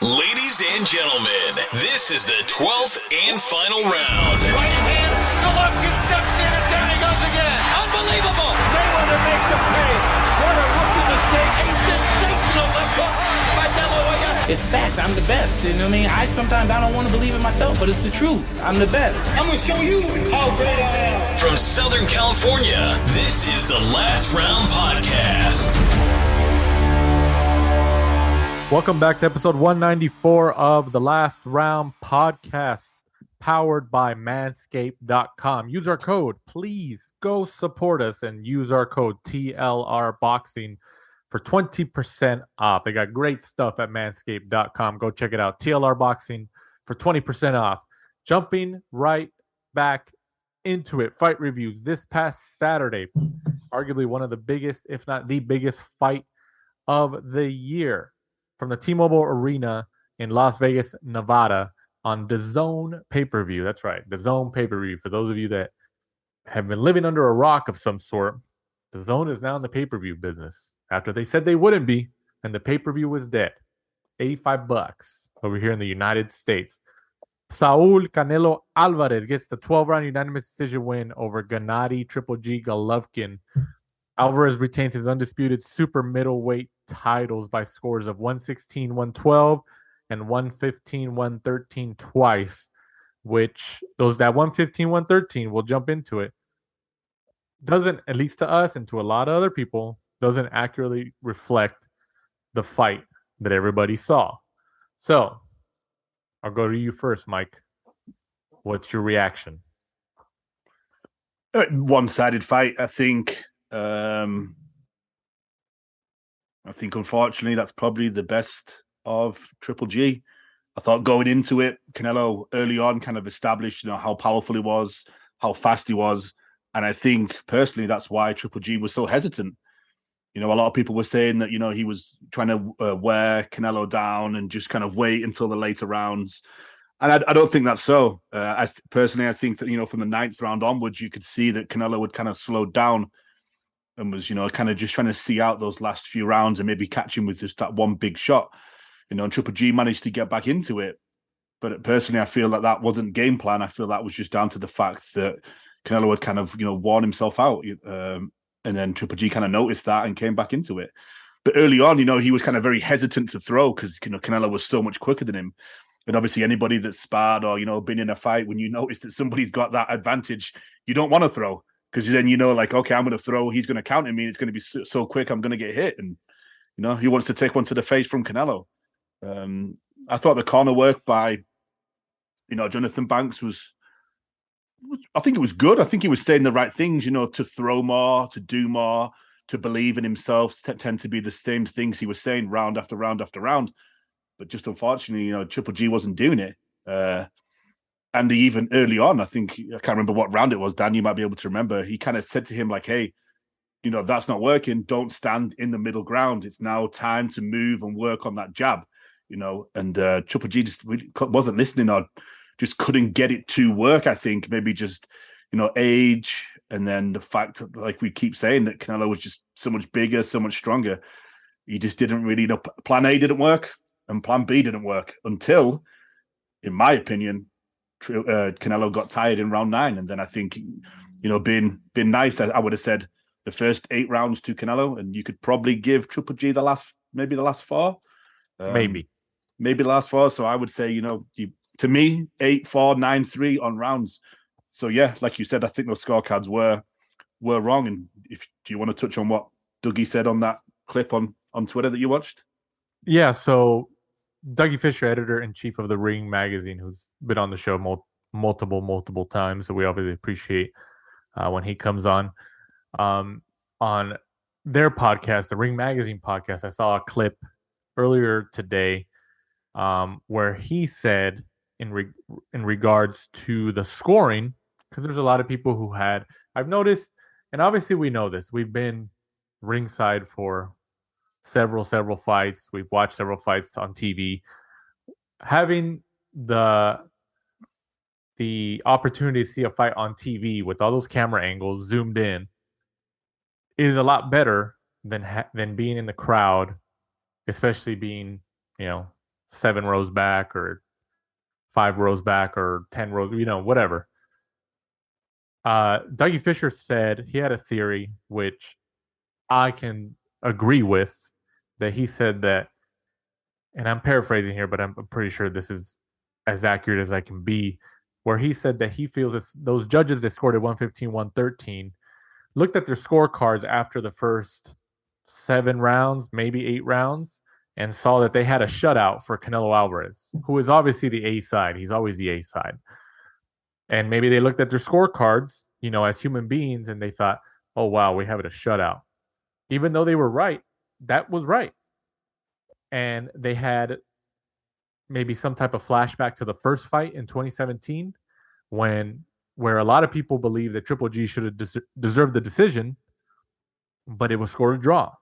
Ladies and gentlemen, this is the 12th and final round. Right hand, Golovkin steps in and down he goes again. Unbelievable. Mayweather makes a pay. What a rookie mistake. A sensational left hook by De La Hoya. It's fact. I'm the best. You know what I mean? Sometimes I don't want to believe it myself, but it's the truth. I'm the best. I'm going to show you how great I am. From Southern California, this is the Last Round Podcast. Welcome back to episode 194 of the Last Round Podcast, powered by Manscaped.com. Use our code, please go support us and use our code TLR Boxing for 20% off. They got great stuff at Manscaped.com. Go check it out. TLR Boxing for 20% off. Jumping right back into it. Fight reviews this past Saturday. Arguably one of the biggest, if not the biggest fight of the year. From the T-Mobile Arena in Las Vegas, Nevada, on DAZN pay-per-view. That's right, DAZN pay-per-view. For those of you that have been living under a rock of some sort, DAZN is now in the pay-per-view business. After they said they wouldn't be, and the pay-per-view was dead. $85 over here in the United States. Saul Canelo Alvarez gets the 12-round unanimous decision win over Gennady Triple G Golovkin. Alvarez retains his undisputed super middleweight titles by scores of 116-112 and 115-113 twice, which that 115-113, we'll jump into it, doesn't, at least to us and to a lot of other people, doesn't accurately reflect the fight that everybody saw. So, I'll go to you first, Mike. What's your reaction? One-sided fight, I think. I think, unfortunately, that's probably the best of Triple G. I thought going into it, Canelo early on kind of established, how powerful he was, how fast he was. And I think, personally, that's why Triple G was so hesitant. A lot of people were saying that, he was trying to wear Canelo down and just kind of wait until the later rounds. And I don't think that's so. I think that, from the 9th round onwards, you could see that Canelo would kind of slowed down and was, kind of just trying to see out those last few rounds and maybe catch him with just that one big shot. And Triple G managed to get back into it. But personally, I feel that wasn't game plan. I feel that was just down to the fact that Canelo had kind of, worn himself out. And then Triple G kind of noticed that and came back into it. But early on, he was kind of very hesitant to throw because, Canelo was so much quicker than him. And obviously anybody that's sparred or, been in a fight, when you notice that somebody's got that advantage, you don't want to throw. Because then okay, I'm going to throw, he's going to counter me, it's going to be so quick, I'm going to get hit. And, he wants to take one to the face from Canelo. I thought the corner work by, Jonathan Banks I think it was good. I think he was saying the right things, to throw more, to do more, to believe in himself, tend to be the same things he was saying round after round after round. But just unfortunately, Triple G wasn't doing it. And even early on, I can't remember what round it was, Dan, you might be able to remember. He kind of said to him, like, hey, that's not working. Don't stand in the middle ground. It's now time to move and work on that jab, and Triple G just wasn't listening or just couldn't get it to work, I think. Maybe just, age. And then the fact, like we keep saying, that Canelo was just so much bigger, so much stronger. He just didn't really know. Plan A didn't work and plan B didn't work until, in my opinion, Canelo got tired in round 9. And then I think, being nice, I would have said the first 8 rounds to Canelo, and you could probably give Triple G the last 4. Maybe the last 4. So I would say, to me, 8-4, 9-3 on rounds. So yeah, like you said, I think those scorecards were wrong. And do you want to touch on what Dougie said on that clip on Twitter that you watched? Yeah, so Dougie Fisher, editor-in-chief of The Ring magazine, who's been on the show multiple times, so we obviously appreciate when he comes on their podcast, The Ring Magazine podcast. I saw a clip earlier today where he said in regards to the scoring, because there's a lot of people who I've noticed, and obviously we know this, we've been ringside for several fights. We've watched several fights on TV. Having the opportunity to see a fight on TV with all those camera angles zoomed in is a lot better than being in the crowd, especially being, 7 rows back or 5 rows back or 10 rows, whatever. Dougie Fisher said he had a theory, which I can agree with, that he said that, and I'm paraphrasing here, but I'm pretty sure this is as accurate as I can be, where he said that he feels those judges that scored at 115, 113 looked at their scorecards after the first 7 rounds, maybe 8 rounds, and saw that they had a shutout for Canelo Alvarez, who is obviously the A side. He's always the A side. And maybe they looked at their scorecards, as human beings, and they thought, oh, wow, we have it a shutout. Even though they were right, that was right. And they had maybe some type of flashback to the first fight in 2017 where a lot of people believe that Triple G should have deserved the decision, but it was scored a draw.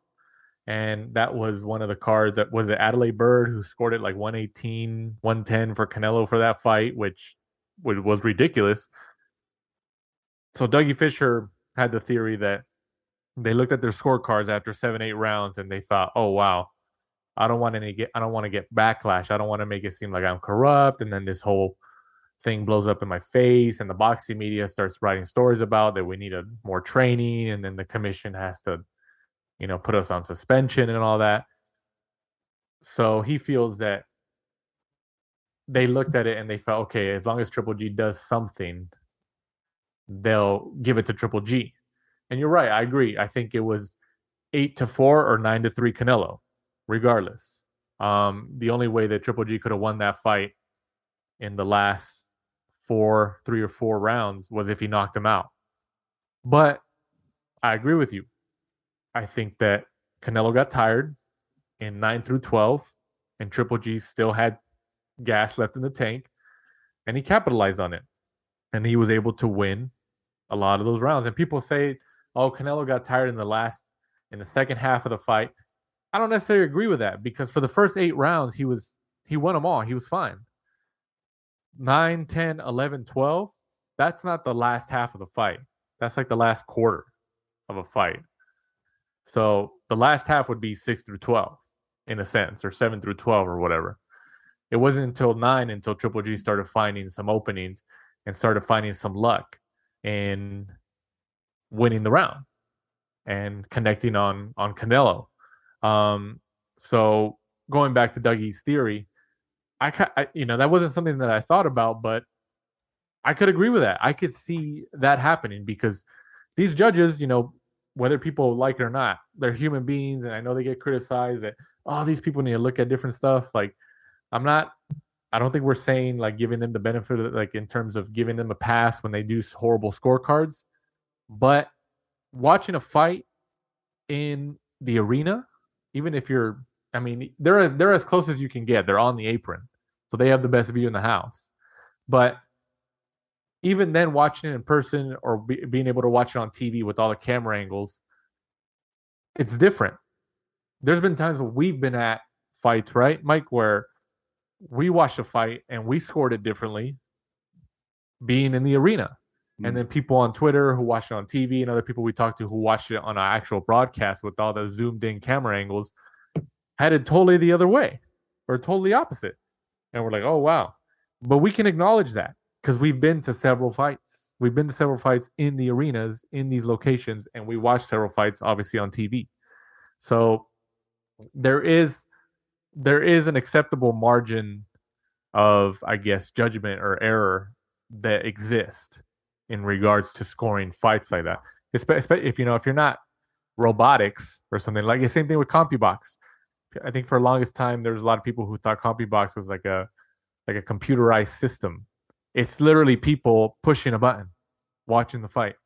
And that was one of the cards that was it Adelaide Bird who scored it like 118, 110 for Canelo for that fight, which was ridiculous. So Dougie Fisher had the theory that they looked at their scorecards after 7-8 rounds and they thought, oh wow, I don't want to get backlash. I don't want to make it seem like I'm corrupt, and then this whole thing blows up in my face, and the boxing media starts writing stories about that we need more training, and then the commission has to, put us on suspension and all that. So he feels that they looked at it and they felt, okay, as long as Triple G does something, they'll give it to Triple G. And you're right, I agree. I think it was 8-4 or 9-3 Canelo, regardless. The only way that Triple G could have won that fight in the last 3 or 4 rounds was if he knocked him out. But I agree with you. I think that Canelo got tired in 9-12, and Triple G still had gas left in the tank, and he capitalized on it. And he was able to win a lot of those rounds. And people say, oh, Canelo got tired in the second half of the fight. I don't necessarily agree with that, because for the first 8 rounds, he won them all. He was fine. 9, 10, 11, 12, that's not the last half of the fight. That's like the last quarter of a fight. So the last half would be 6-12 in a sense, or 7-12 or whatever. It wasn't until 9 until Triple G started finding some openings and started finding some luck in winning the round and connecting on Canelo. So going back to Dougie's theory, I that wasn't something that I thought about, but I could agree with that. I could see that happening because these judges, whether people like it or not, they're human beings, and I know they get criticized that, oh, these people need to look at different stuff. Like, I don't think we're saying like giving them the benefit of, like, in terms of giving them a pass when they do horrible scorecards, but watching a fight in the arena, even if they're as close as you can get. They're on the apron, so they have the best view in the house. But even then, watching it in person or being able to watch it on TV with all the camera angles, it's different. There's been times when we've been at fights, right, Mike, where we watched a fight and we scored it differently being in the arena. And then people on Twitter who watched it on TV and other people we talked to who watched it on an actual broadcast with all the zoomed in camera angles had it totally the other way or totally opposite. And we're like, oh, wow. But we can acknowledge that because we've been to several fights. We've been to several fights in the arenas, in these locations, and we watched several fights, obviously, on TV. So there is an acceptable margin of, I guess, judgment or error that exists in regards to scoring fights like that. Especially if you're not robotics or something, like the same thing with CompuBox. I think for the longest time there was a lot of people who thought CompuBox was like a computerized system. It's literally people pushing a button, watching the fight,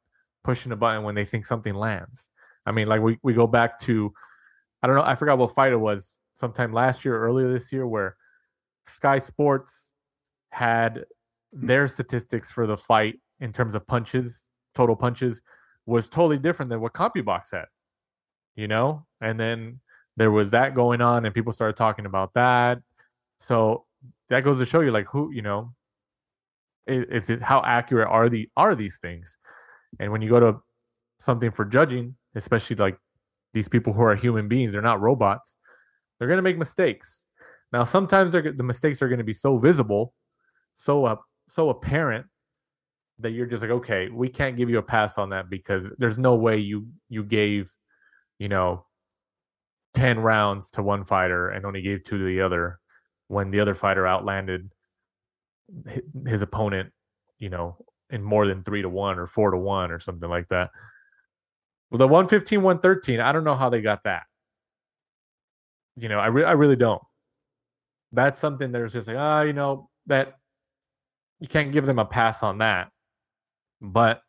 pushing a button when they think something lands. I mean, like we go back to, I don't know, I forgot what fight it was, sometime last year or earlier this year, where Sky Sports had their statistics for the fight in terms of punches, total punches, was totally different than what CompuBox had, and then there was that going on and people started talking about that. So that goes to show you, like, who, how accurate are these things? And when you go to something for judging, especially like these people who are human beings, they're not robots, they're going to make mistakes. Now, sometimes the mistakes are going to be so visible, so apparent that you're just like, okay, we can't give you a pass on that because there's no way you gave, 10 rounds to one fighter and only gave 2 to the other when the other fighter outlanded his opponent, in more than 3-1 or 4-1 or something like that. Well, the 115, 113, I don't know how they got that. I really don't. That's something that's just like, that you can't give them a pass on that. But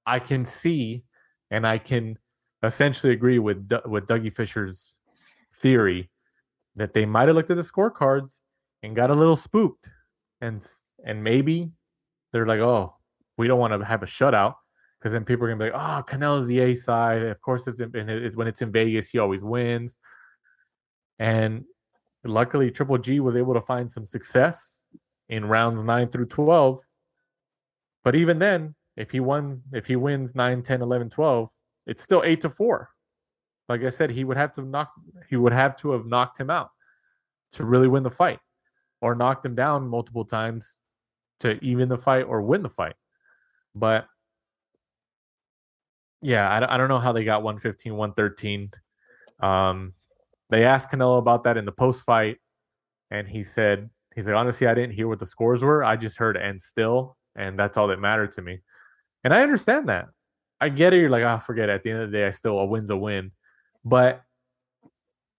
I can see, and I can essentially agree with Dougie Fisher's theory that they might have looked at the scorecards and got a little spooked, and maybe they're like, oh, we don't want to have a shutout because then people are gonna be like, oh, Canelo's the A side. Of course, when it's in Vegas, he always wins. And luckily, Triple G was able to find some success in rounds 9 through 12. But even then, if he wins 9, 10, 11, 12, it's still 8-4. Like I said, he would have to have knocked him out to really win the fight, or knocked him down multiple times to even the fight or win the fight. But yeah, I don't know how they got 115, 113. They asked Canelo about that in the post fight, and he's like, honestly, I didn't hear what the scores were. I just heard and still, and that's all that mattered to me. And I understand that. I get it. You're like, forget it. At the end of the day, a win's a win. But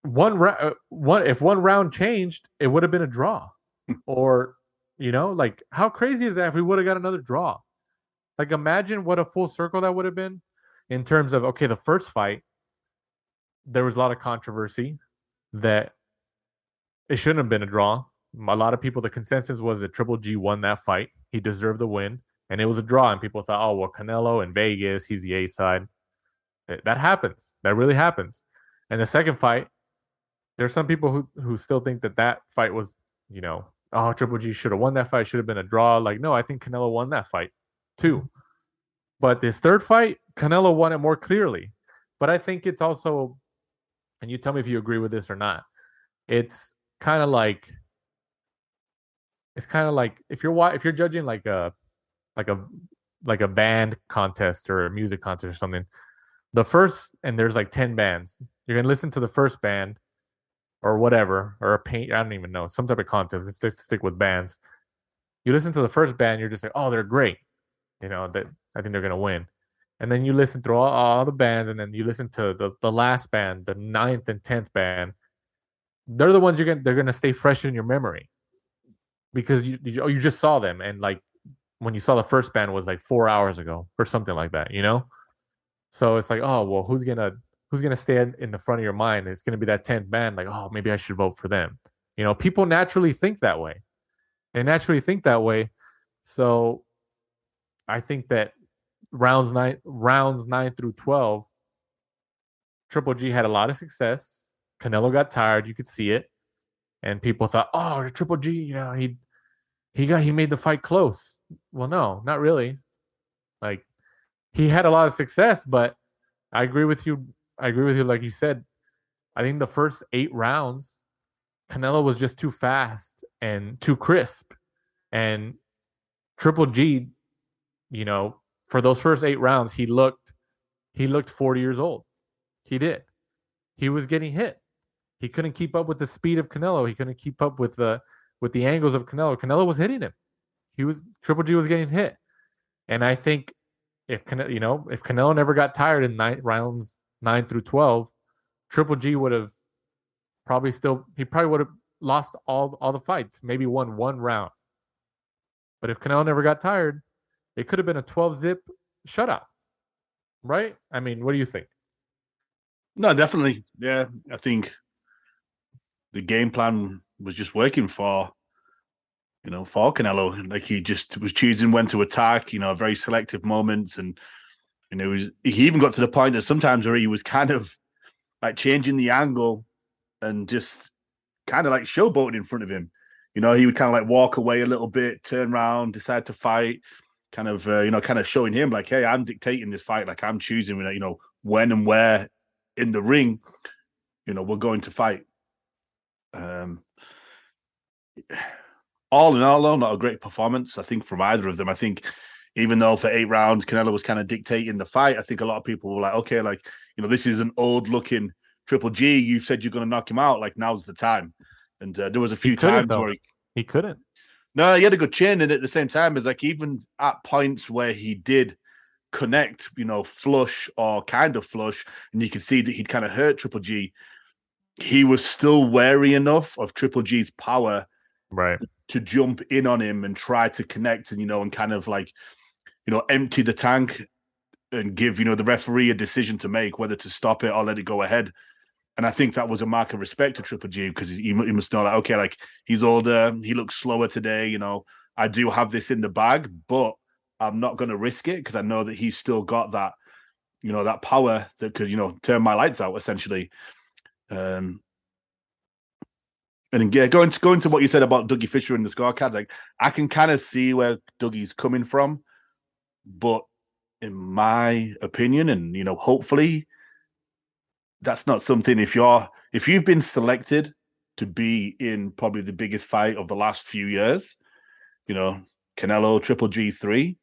if one round changed, it would have been a draw. Or, like, how crazy is that if we would have got another draw? Like, imagine what a full circle that would have been in terms of, okay, the first fight, there was a lot of controversy that it shouldn't have been a draw. A lot of people, the consensus was that Triple G won that fight. He deserved the win. And it was a draw. And people thought, oh, well, Canelo in Vegas, he's the A side. That happens. That really happens. And the second fight, there's some people who still think that fight was, oh, Triple G should have won that fight. Should have been a draw. Like, no, I think Canelo won that fight too. But this third fight, Canelo won it more clearly. But I think it's also, and you tell me if you agree with this or not, it's kind of like if you're judging like a band contest or a music contest or something, and there's like 10 bands. You're gonna listen to the first band or whatever, or I don't even know, some type of contest. Let's stick with bands. You listen to the first band, you're just like, oh, they're great. That I think they're gonna win. And then you listen through all the bands, and then you listen to the last band, the 9th and 10th band. They're the ones they're gonna stay fresh in your memory because you just saw them, and like when you saw the first band was like 4 hours ago or something like that, So it's like, oh well, who's gonna stay in the front of your mind? It's gonna be that 10th band. Like, oh, maybe I should vote for them. People naturally think that way. They naturally think that way. So I think that rounds 9 through 12, Triple G had a lot of success. Canelo got tired. You could see it. And people thought, oh, Triple G, he made the fight close. Well, no, not really. Like, he had a lot of success, but I agree with you. Like you said, I think the first 8 rounds, Canelo was just too fast and too crisp. And Triple G, for those first 8 rounds, he looked 40 years old. He did. He was getting hit. He couldn't keep up with the speed of Canelo. He couldn't keep up with the angles of Canelo. Canelo was hitting him. Triple G was getting hit. And I think if Canelo never got tired in rounds 9 through 12, Triple G would have probably would have lost all the fights, maybe won one round. But if Canelo never got tired, it could have been a 12-zip shutout, right? I mean, what do you think? No, definitely. Yeah, I think the game plan was just working for Canelo. Like, he just was choosing when to attack, very selective moments. And, he even got to the point that sometimes where he was kind of like changing the angle and just kind of like showboating in front of him. He would kind of like walk away a little bit, turn around, decide to fight, kind of showing him like, hey, I'm dictating this fight. Like, I'm choosing, when and where in the ring, we're going to fight. all in all, though, not a great performance, I think, from either of them. I think even though for 8 rounds, Canelo was kind of dictating the fight, I think a lot of people were like, okay, like, this is an old looking Triple G. You said you're going to knock him out. Like, now's the time. And there was a few times where he couldn't. No, he had a good chin. And at the same time, it's like even at points where he did connect, flush or kind of flush, and you could see that he'd kind of hurt Triple G, he was still wary enough of Triple G's power right to jump in on him and try to connect and kind of like, empty the tank and give, the referee a decision to make whether to stop it or let it go ahead. And I think that was a mark of respect to Triple G because he must know that, okay, like he's older, he looks slower today, I do have this in the bag, but I'm not going to risk it because I know that he's still got that, that power that could, turn my lights out essentially. And yeah, going to what you said about Dougie Fisher and the scorecard, like I can kind of see where Dougie's coming from, but in my opinion, and hopefully, that's not something. If you've been selected to be in probably the biggest fight of the last few years, Canelo Triple G3,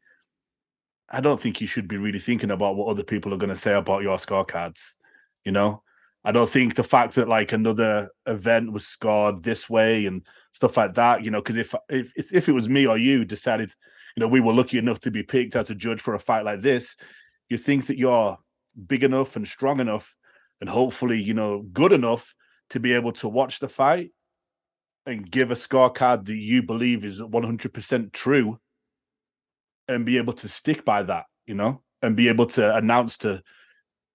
I don't think you should be really thinking about what other people are going to say about your scorecards. I don't think the fact that like another event was scored this way and stuff like that, because if it was me or you decided, we were lucky enough to be picked as a judge for a fight like this, you think that you're big enough and strong enough and hopefully, good enough to be able to watch the fight and give a scorecard that you believe is 100% true and be able to stick by that, and be able to announce to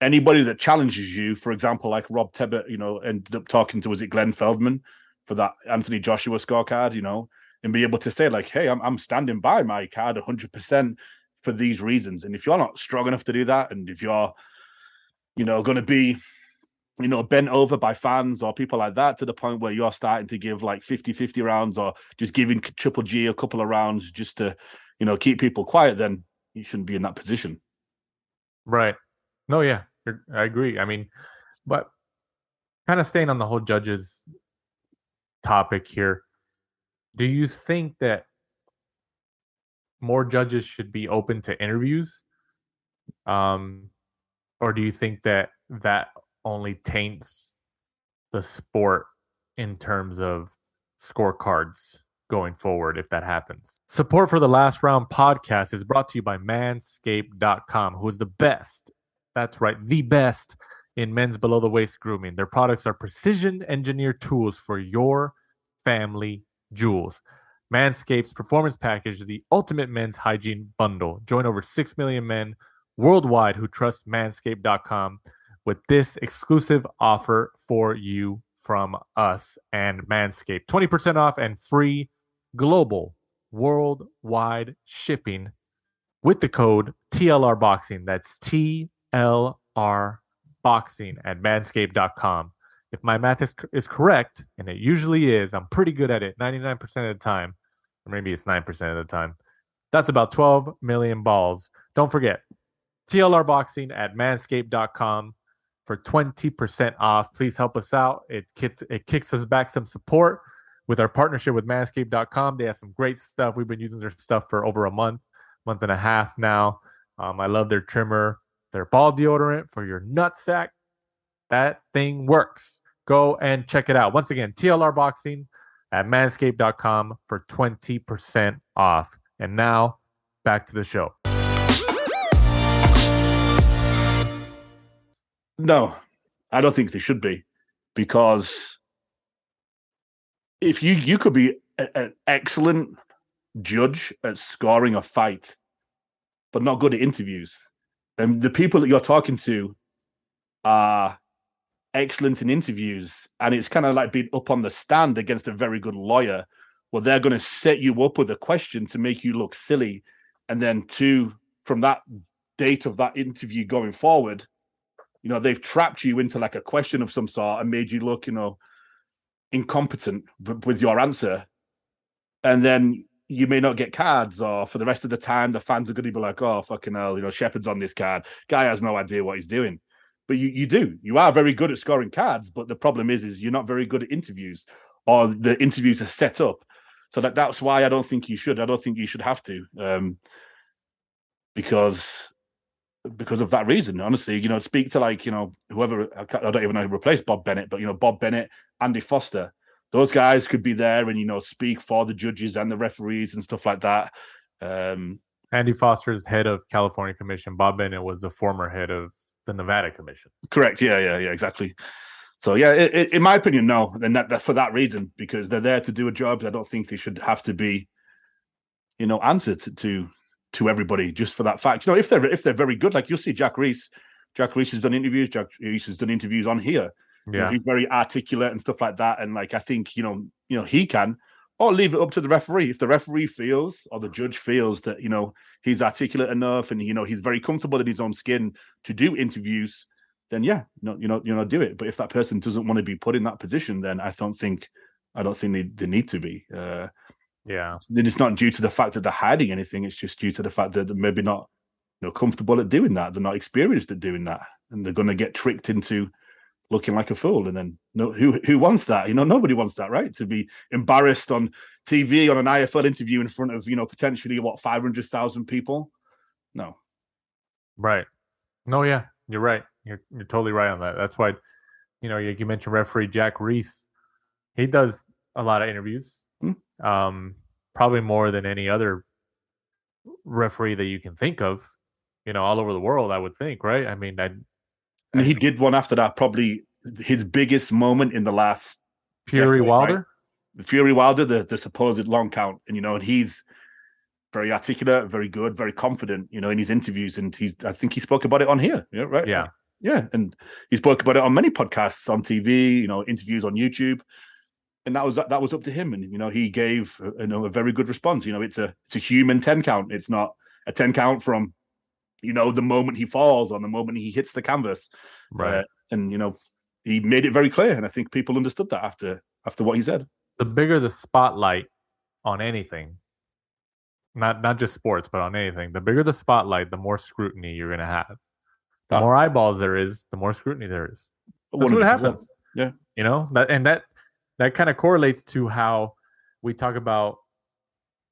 anybody that challenges you, for example, like Rob Tebbett, ended up talking to, was it Glenn Feldman for that Anthony Joshua scorecard, and be able to say like, hey, I'm standing by my card 100% for these reasons. And if you're not strong enough to do that, and if you're, going to be, bent over by fans or people like that to the point where you're starting to give like 50-50 rounds or just giving Triple G a couple of rounds just to, keep people quiet, then you shouldn't be in that position. Right. No, yeah, I agree. I mean, but kind of staying on the whole judges topic here, do you think that more judges should be open to interviews? Or do you think that only taints the sport in terms of scorecards going forward if that happens? Support for the Last Round podcast is brought to you by Manscaped.com, who is the best. That's right, the best in men's below the waist grooming. Their products are precision engineered tools for your family jewels. Manscaped's performance package is the ultimate men's hygiene bundle. Join over 6 million men worldwide who trust Manscaped.com with this exclusive offer for you from us and Manscaped. 20% off and free global worldwide shipping with the code TLR Boxing. That's TLR Boxing at Manscaped.com. If my math is correct, and it usually is, I'm pretty good at it 99% of the time, or maybe it's 9% of the time. That's about 12 million balls. Don't forget, TLR Boxing at Manscaped.com for 20% off. Please help us out. It kicks us back some support with our partnership with Manscaped.com. They have some great stuff. We've been using their stuff for over a month and a half now. I love their trimmer, their ball deodorant for your nutsack. That thing works. Go and check it out. Once again, TLR Boxing at Manscaped.com for 20% off. And now, back to the show. No, I don't think they should be, because if you could be an excellent judge at scoring a fight, but not good at interviews. And the people that you're talking to are excellent in interviews, and it's kind of like being up on the stand against a very good lawyer, where they're going to set you up with a question to make you look silly, and then from that date of that interview going forward, they've trapped you into like a question of some sort and made you look, incompetent with your answer. And then you may not get cards, or for the rest of the time, the fans are going to be like, oh, fucking hell, Shepard's on this card. Guy has no idea what he's doing. But you are very good at scoring cards. But the problem is you're not very good at interviews, or the interviews are set up. So that's why I don't think you should. I don't think you should have to, because of that reason. Honestly, speak to whoever. I don't even know who replaced Bob Bennett, but Bob Bennett, Andy Foster, those guys could be there and speak for the judges and the referees and stuff like that. Andy Foster is head of California Commission. Bob Bennett was the former head of the Nevada Commission. Correct. Yeah, exactly. So yeah, in my opinion, no, and that for that reason, because they're there to do a job. I don't think they should have to be, answered to everybody just for that fact. If they're very good, like you'll see Jack Reese. Jack Reese has done interviews. Jack Reese has done interviews on here. Yeah, he's very articulate and stuff like that. And I think he can, or leave it up to the referee. If the referee feels or the judge feels that he's articulate enough and he's very comfortable in his own skin to do interviews, then do it. But if that person doesn't want to be put in that position, then I don't think they need to be. Yeah, then it's not due to the fact that they're hiding anything. It's just due to the fact that they're maybe not comfortable at doing that. They're not experienced at doing that, and they're going to get tricked into looking like a fool. And then who wants that? Nobody wants that, right? To be embarrassed on TV on an IFL interview in front of potentially 500,000 people. No, right. No, yeah, you're right. You're totally right on that. That's why, you mentioned referee Jack Reese. He does a lot of interviews, probably more than any other referee that you can think of, all over the world, I would think, right? I mean, he did one after that, probably his biggest moment in the last Fury decade, Wilder. Right? Fury Wilder, the supposed long count, and he's very articulate, very good, very confident, in his interviews, and I think he spoke about it on here, right? Yeah, and he spoke about it on many podcasts, on TV, interviews on YouTube, and that was up to him, and he gave a very good response. It's a human 10 count. It's not a 10 count from the moment he falls or the moment he hits the canvas, right? And he made it very clear, and I think people understood that after what he said. The bigger the spotlight on anything, not just sports, but on anything, the bigger the spotlight, the more scrutiny you're going to have. The more eyeballs there is, the more scrutiny there is. That's 100%. What happens. Yeah. That kind of correlates to how we talk about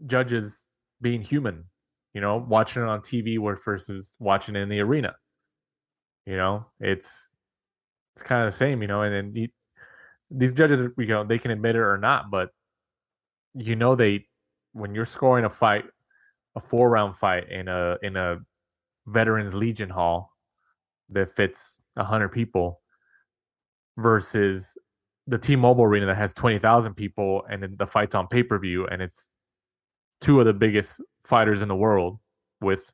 judges being human, watching it on TV versus watching it in the arena. It's kind of the same, and then these judges, they can admit it or not, but when you're scoring a fight, a 4-round fight in a Veterans Legion Hall that fits 100 people versus the T-Mobile Arena that has 20,000 people, and then the fight's on pay-per-view, and it's two of the biggest fighters in the world with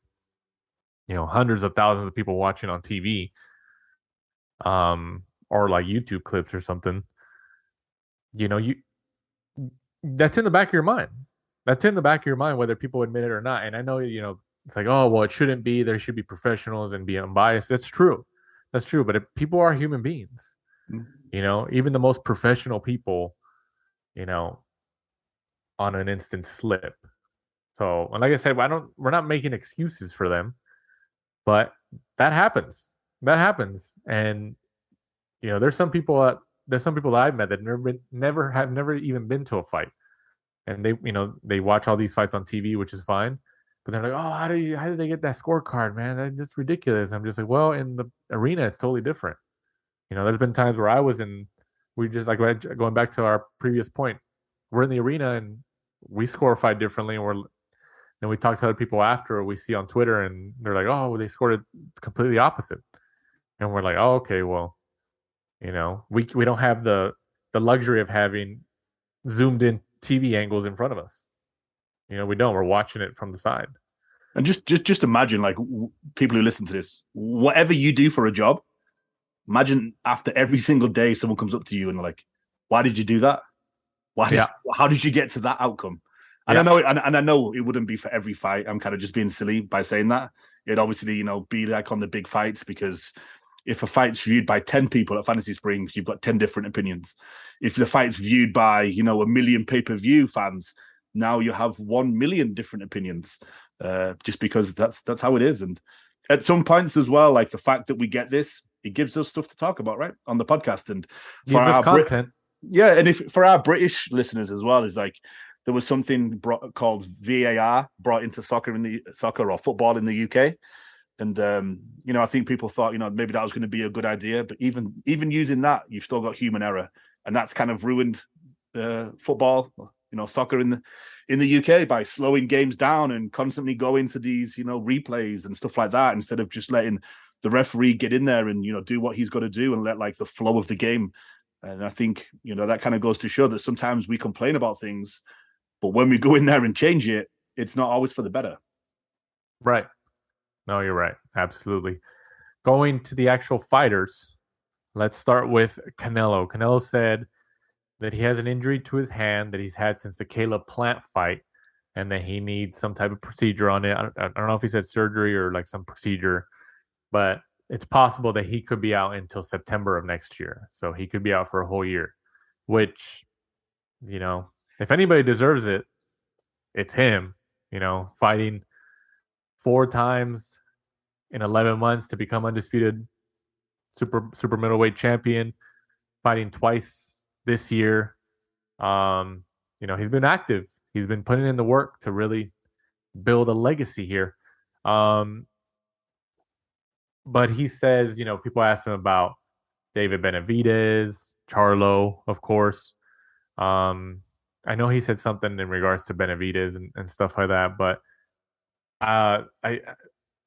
hundreds of thousands of people watching on TV, or like YouTube clips or something. That's in the back of your mind. That's in the back of your mind, whether people admit it or not. And I know, it's like, oh, well, it shouldn't be. There should be professionals and be unbiased. That's true. But people are human beings, even the most professional people, on an instant slip. So, and like I said, we're not making excuses for them, but that happens. And, there's some people that I've met that never even been to a fight. And they watch all these fights on TV, which is fine. But they're like, oh, how did they get that scorecard, man? That's just ridiculous. I'm just like, well, in the arena, it's totally different. There's been times where we just like going back to our previous point. We're in the arena and we score a fight differently, and then we talk to other people after, or we see on Twitter, and they're like, oh, they scored it completely opposite. And we're like, oh, okay, well, we don't have the luxury of having zoomed in TV angles in front of us. We don't. We're watching it from the side. And just imagine, like, people who listen to this, whatever you do for a job, imagine after every single day someone comes up to you and they're like, why did you do that? How did you get to that outcome? And I know it wouldn't be for every fight. I'm kind of just being silly by saying that. It'd obviously, be like on the big fights, because if a fight's viewed by 10 people at Fantasy Springs, you've got 10 different opinions. If the fight's viewed by, 1 million pay-per-view fans, now you have 1 million different opinions, just because that's how it is. And at some points as well, like the fact that we get this, it gives us stuff to talk about, right, on the podcast, and gives us content. Yeah, and if for our British listeners as well, is like there was something called VAR brought into soccer or football in the UK, and I think people thought maybe that was going to be a good idea, but even using that, you've still got human error, and that's kind of ruined football, soccer in the UK by slowing games down and constantly going to these replays and stuff like that instead of just letting the referee get in there and do what he's got to do and let like the flow of the game. And I think that kind of goes to show that sometimes we complain about things, but when we go in there and change it, it's not always for the better. Right. No, you're right. Absolutely. Going to the actual fighters, let's start with Canelo. Canelo said that he has an injury to his hand that he's had since the Caleb Plant fight, and that he needs some type of procedure on it. I don't know if he said surgery or like some procedure, but it's possible that he could be out until September of next year. So he could be out for a whole year, which, if anybody deserves it, it's him, fighting 4 times in 11 months to become undisputed super middleweight champion, fighting twice this year. He's been active. He's been putting in the work to really build a legacy here. But he says, people asked him about David Benavidez, Charlo, of course. I know he said something in regards to Benavidez and stuff like that, but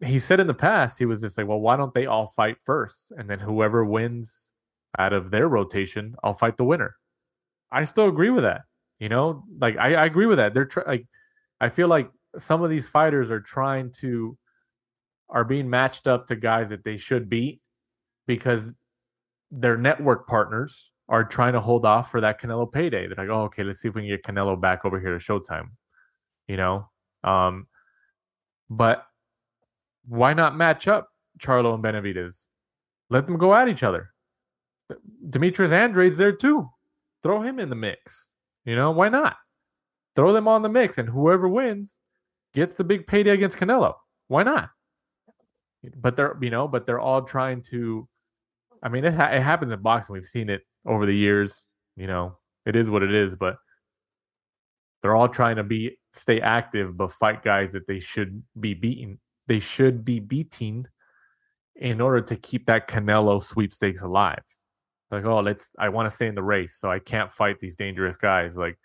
he said in the past, he was just like, well, why don't they all fight first? And then whoever wins out of their rotation, I'll fight the winner. I still agree with that. I agree with that. I feel like some of these fighters are being matched up to guys that they should beat because their network partners are trying to hold off for that Canelo payday. They're like, oh, okay, let's see if we can get Canelo back over here to Showtime. But why not match up Charlo and Benavidez? Let them go at each other. Demetrius Andrade's there too. Throw him in the mix. Why not? Throw them on the mix, and whoever wins gets the big payday against Canelo. Why not? But they're all trying to. I mean, it happens in boxing. We've seen it over the years. It is what it is. But they're all trying to stay active, but fight guys that they should be beating. They should be beating in order to keep that Canelo sweepstakes alive. Like, I want to stay in the race, so I can't fight these dangerous guys. Like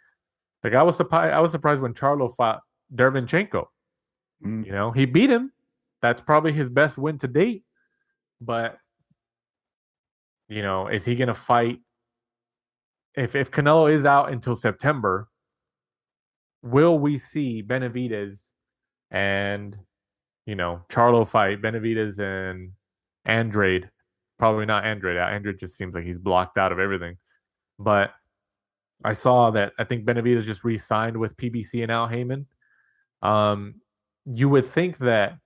I was surprised when Charlo fought Derevyanchenko. He beat him. That's probably his best win to date. But is he going to fight? If Canelo is out until September, will we see Benavidez and Charlo fight Benavidez and Andrade? Probably not Andrade. Andrade just seems like he's blocked out of everything. But I saw that I think Benavidez just re-signed with PBC and Al Heyman. You would think that.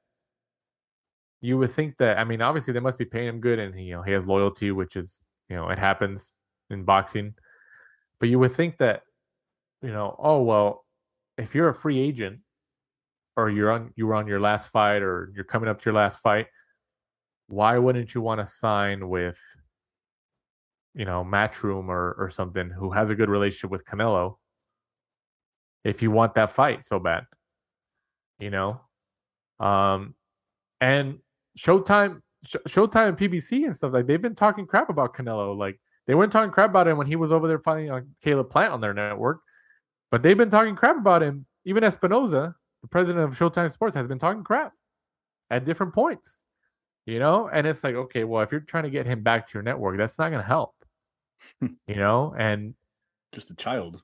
I mean, obviously they must be paying him good, and he has loyalty, which is it happens in boxing. But you would think that oh well, if you're a free agent or you were on your last fight or you're coming up to your last fight, why wouldn't you want to sign with Matchroom or something who has a good relationship with Canelo if you want that fight so bad? And Showtime and PBC and stuff, like, they've been talking crap about Canelo. Like, they weren't talking crap about him when he was over there fighting Caleb Plant on their network, but they've been talking crap about him. Even Espinoza, the president of Showtime Sports, has been talking crap at different points. And it's like, okay, well, if you're trying to get him back to your network, that's not going to help. And just a child.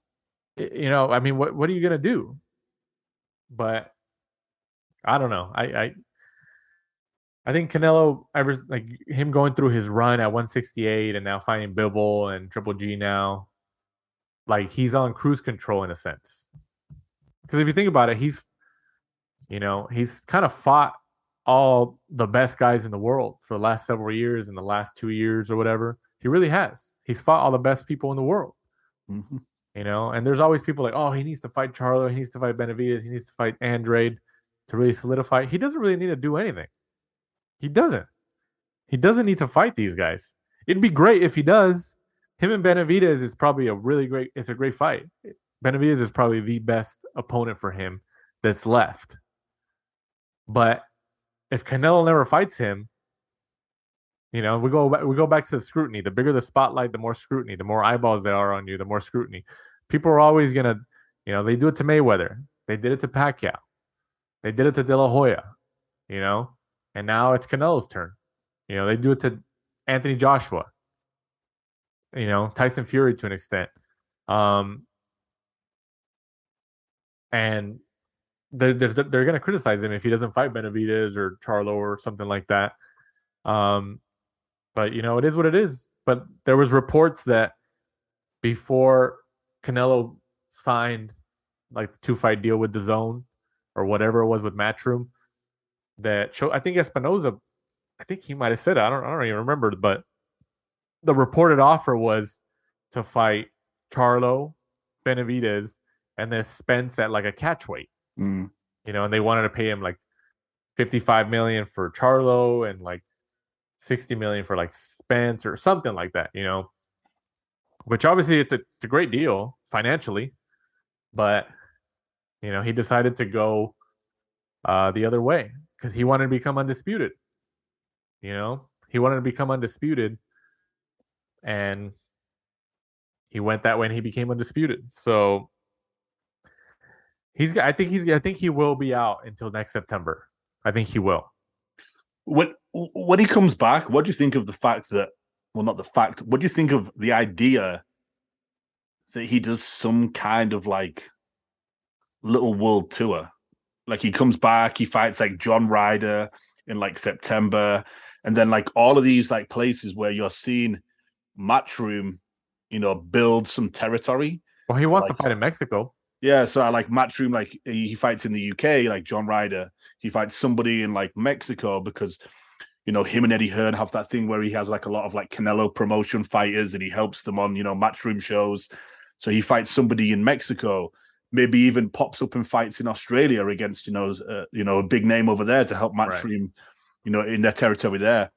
I mean, what are you going to do? But I don't know. I think Canelo, him going through his run at 168 and now fighting Bivol and Triple G now, like, he's on cruise control in a sense. Because if you think about it, he's kind of fought all the best guys in the world for the last several years, in the last 2 years or whatever. He really has. He's fought all the best people in the world. Mm-hmm. And there's always people like, oh, he needs to fight Charlo, he needs to fight Benavidez, he needs to fight Andrade to really solidify. He doesn't really need to do anything. He doesn't need to fight these guys. It'd be great if he does, him and Benavidez is probably it's a great fight. Benavidez is probably the best opponent for him that's left. But if Canelo never fights him, we go back to the scrutiny. The bigger the spotlight, the more scrutiny. The more eyeballs there are on you, the more scrutiny. People are always gonna, they do it to Mayweather. They did it to Pacquiao. They did it to De La Hoya. And now it's Canelo's turn. They do it to Anthony Joshua. Tyson Fury to an extent. And they're going to criticize him if he doesn't fight Benavidez or Charlo or something like that. But it is what it is. But there was reports that before Canelo signed like the 2-fight deal with DAZN or whatever it was with Matchroom, I think Espinoza, I think he might have said it. I don't even remember, but the reported offer was to fight Charlo, Benavidez, and then Spence at like a catch weight. And they wanted to pay him like $55 million for Charlo and like $60 million for like Spence or something like that, which obviously it's a great deal financially, but he decided to go the other way because he wanted to become undisputed. He wanted to become undisputed, and he went that way and he became undisputed. So I think he will be out until next September. I think he will. When he comes back, what do you think of the fact that, well, not the fact, what do you think of the idea that he does some kind of like little world tour? Like he comes back, he fights like John Ryder in like September, and then like all of these like places where you're seeing Matchroom, build some territory. Well, he wants to fight in Mexico. Yeah, so I like Matchroom, like he fights in the UK, like John Ryder. He fights somebody in like Mexico because, him and Eddie Hearn have that thing where he has like a lot of like Canelo promotion fighters and he helps them on, Matchroom shows. So he fights somebody in Mexico, maybe even pops up and fights in Australia against, a big name over there to help Matchroom, in their territory there.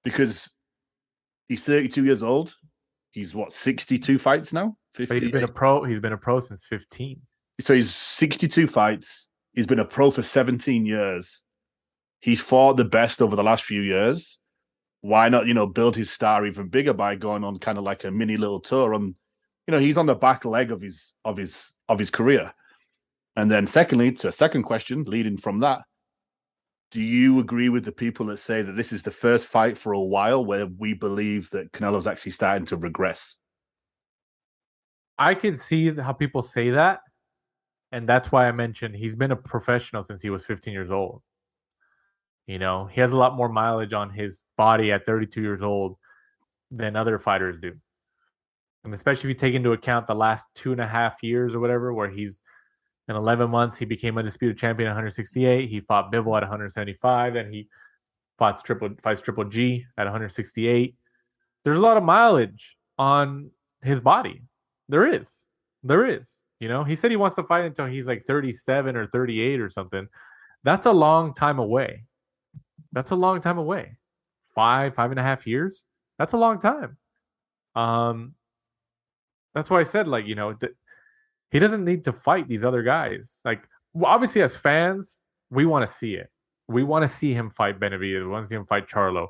Because he's 32 years old. He's 62 fights now? 50. But he's been a pro since 15. So he's 62 fights. He's been a pro for 17 years. He's fought the best over the last few years. Why not, build his star even bigger by going on kind of like a mini little tour on, he's on the back leg of his career. And then secondly, to a second question leading from that, do you agree with the people that say that this is the first fight for a while where we believe that Canelo's actually starting to regress? I can see how people say that. And that's why I mentioned he's been a professional since he was 15 years old. He has a lot more mileage on his body at 32 years old than other fighters do. And especially if you take into account the last 2.5 years or whatever, where he's in 11 months, he became undisputed champion at 168. He fought Bivol at 175, and he fights Triple G at 168. There's a lot of mileage on his body. There is. He said he wants to fight until he's like 37 or 38 or something. That's a long time away. 5.5 years. That's a long time. That's why I said, like, he doesn't need to fight these other guys. Like, obviously, as fans, we want to see it. We want to see him fight Benavidez. We want to see him fight Charlo.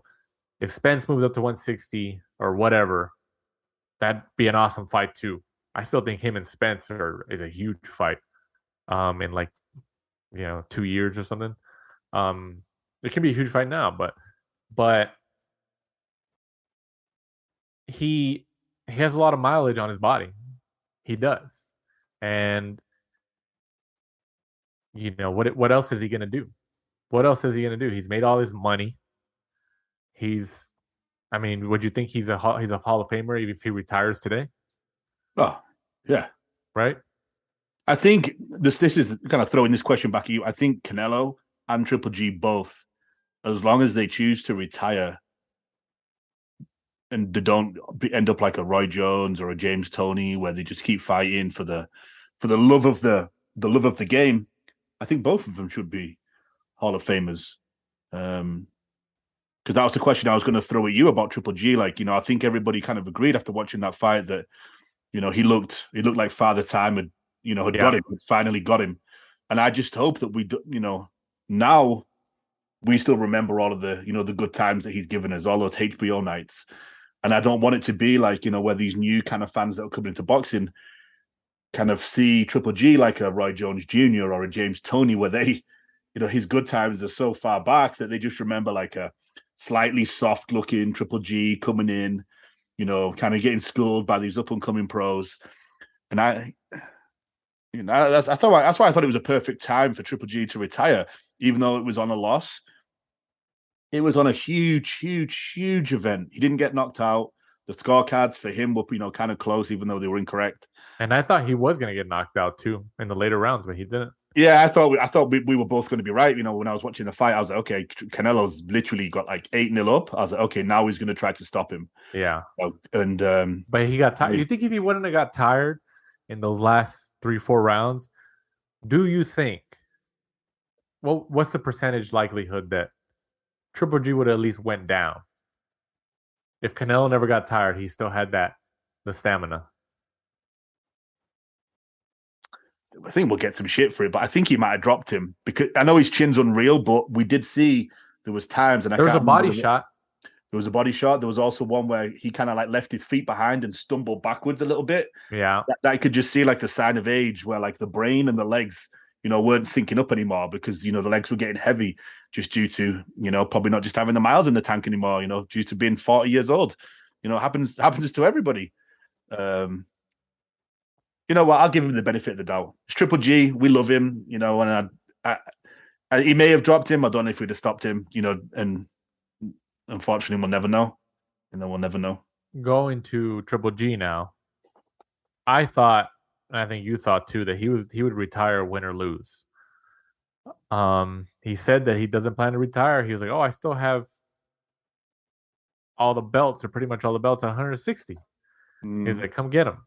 If Spence moves up to 160 or whatever, that'd be an awesome fight too. I still think him and Spence is a huge fight. In 2 years or something. It can be a huge fight now, but he has a lot of mileage on his body. He does. And what else is he gonna do? He's made all his money. Would you think he's a Hall of Famer even if he retires today? Oh, yeah. Right? I think this is kind of throwing this question back at you. I think Canelo and Triple G both, as long as they choose to retire and they don't end up like a Roy Jones or a James Toney, where they just keep fighting for the love of the game, I think both of them should be Hall of Famers. because that was the question I was going to throw at you about Triple G. Like, I think everybody kind of agreed after watching that fight that, he looked like Father Time had, got him, had finally got him. And I just hope that now we still remember all of the, the good times that he's given us, all those HBO nights. And I don't want it to be like, where these new kind of fans that are coming into boxing kind of see Triple G like a Roy Jones Jr. or a James Toney, where they, his good times are so far back that they just remember like a slightly soft looking Triple G coming in, kind of getting schooled by these up and coming pros. And that's why I thought it was a perfect time for Triple G to retire, even though it was on a loss. It was on a huge, huge, huge event. He didn't get knocked out. The scorecards for him were, kind of close, even though they were incorrect. And I thought he was going to get knocked out too in the later rounds, but he didn't. Yeah, I thought we were both going to be right. When I was watching the fight, I was like, okay, Canelo's literally got like 8-0 up. I was like, okay, now he's going to try to stop him. Yeah. And but he got tired. You think if he wouldn't have got tired in those last 3-4 rounds, do you think, well, what's the percentage likelihood that Triple G would have at least went down? If Canelo never got tired, he still had the stamina. I think we'll get some shit for it, but I think he might have dropped him because I know his chin's unreal, but we did see there was times, and there was a body shot. There was a body shot. There was also one where he kind of like left his feet behind and stumbled backwards a little bit. Yeah, that I could just see like the sign of age, where like the brain and the legs, weren't syncing up anymore because the legs were getting heavy just due to probably not just having the miles in the tank anymore. Due to being 40 years old. It happens to everybody. You know what? I'll give him the benefit of the doubt. It's Triple G. We love him, and he may have dropped him. I don't know if we'd have stopped him, and unfortunately, we'll never know. We'll never know. Going to Triple G now, I thought, and I think you thought too, that he would retire win or lose. He said that he doesn't plan to retire. He was like, "Oh, I still have all the belts, or pretty much all the belts at 160." He's like, "Come get them,"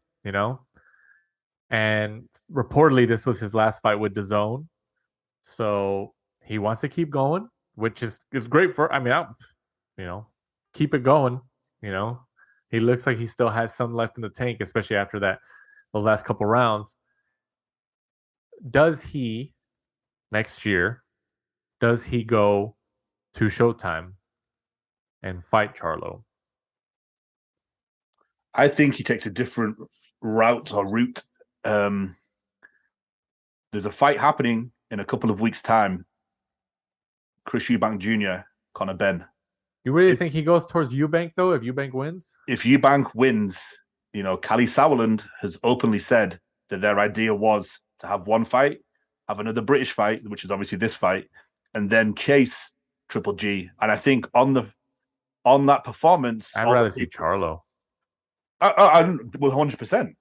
And reportedly, this was his last fight with DAZN, so he wants to keep going, which is great for. I mean, keep it going. He looks like he still has some left in the tank, especially after those last couple rounds. Does he next year? Does he go to Showtime and fight Charlo? I think he takes a different route. There's a fight happening in a couple of weeks' time. Chris Eubank Jr., Conor Benn. You really think he goes towards Eubank, though, if Eubank wins? If Eubank wins, Cali Sauerland has openly said that their idea was to have one fight, have another British fight, which is obviously this fight, and then chase Triple G. And I think on that performance... I'd rather see Charlo. 100%.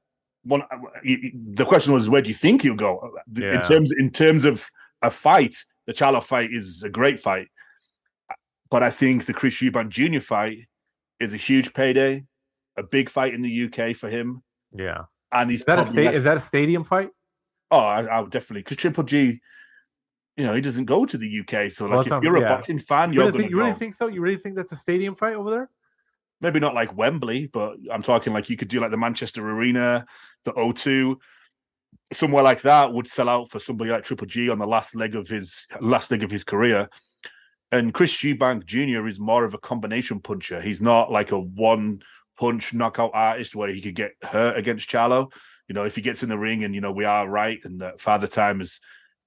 The question was, where do you think he'll go? Yeah. In terms of a fight, the Charlo fight is a great fight. But I think the Chris Eubank Jr. fight is a huge payday, a big fight in the UK for him. Yeah. And he's is that a stadium fight? Oh, I would definitely, because Triple G, he doesn't go to the UK. So, if you're a boxing fan, you really think so? You really think that's a stadium fight over there? Maybe not like Wembley, but I'm talking like you could do like the Manchester Arena, the O2, somewhere like that would sell out for somebody like Triple G on the last leg of his career. And Chris Eubank Jr. is more of a combination puncher. He's not like a one-punch knockout artist where he could get hurt against Charlo. If he gets in the ring and, we are right and that Father Time has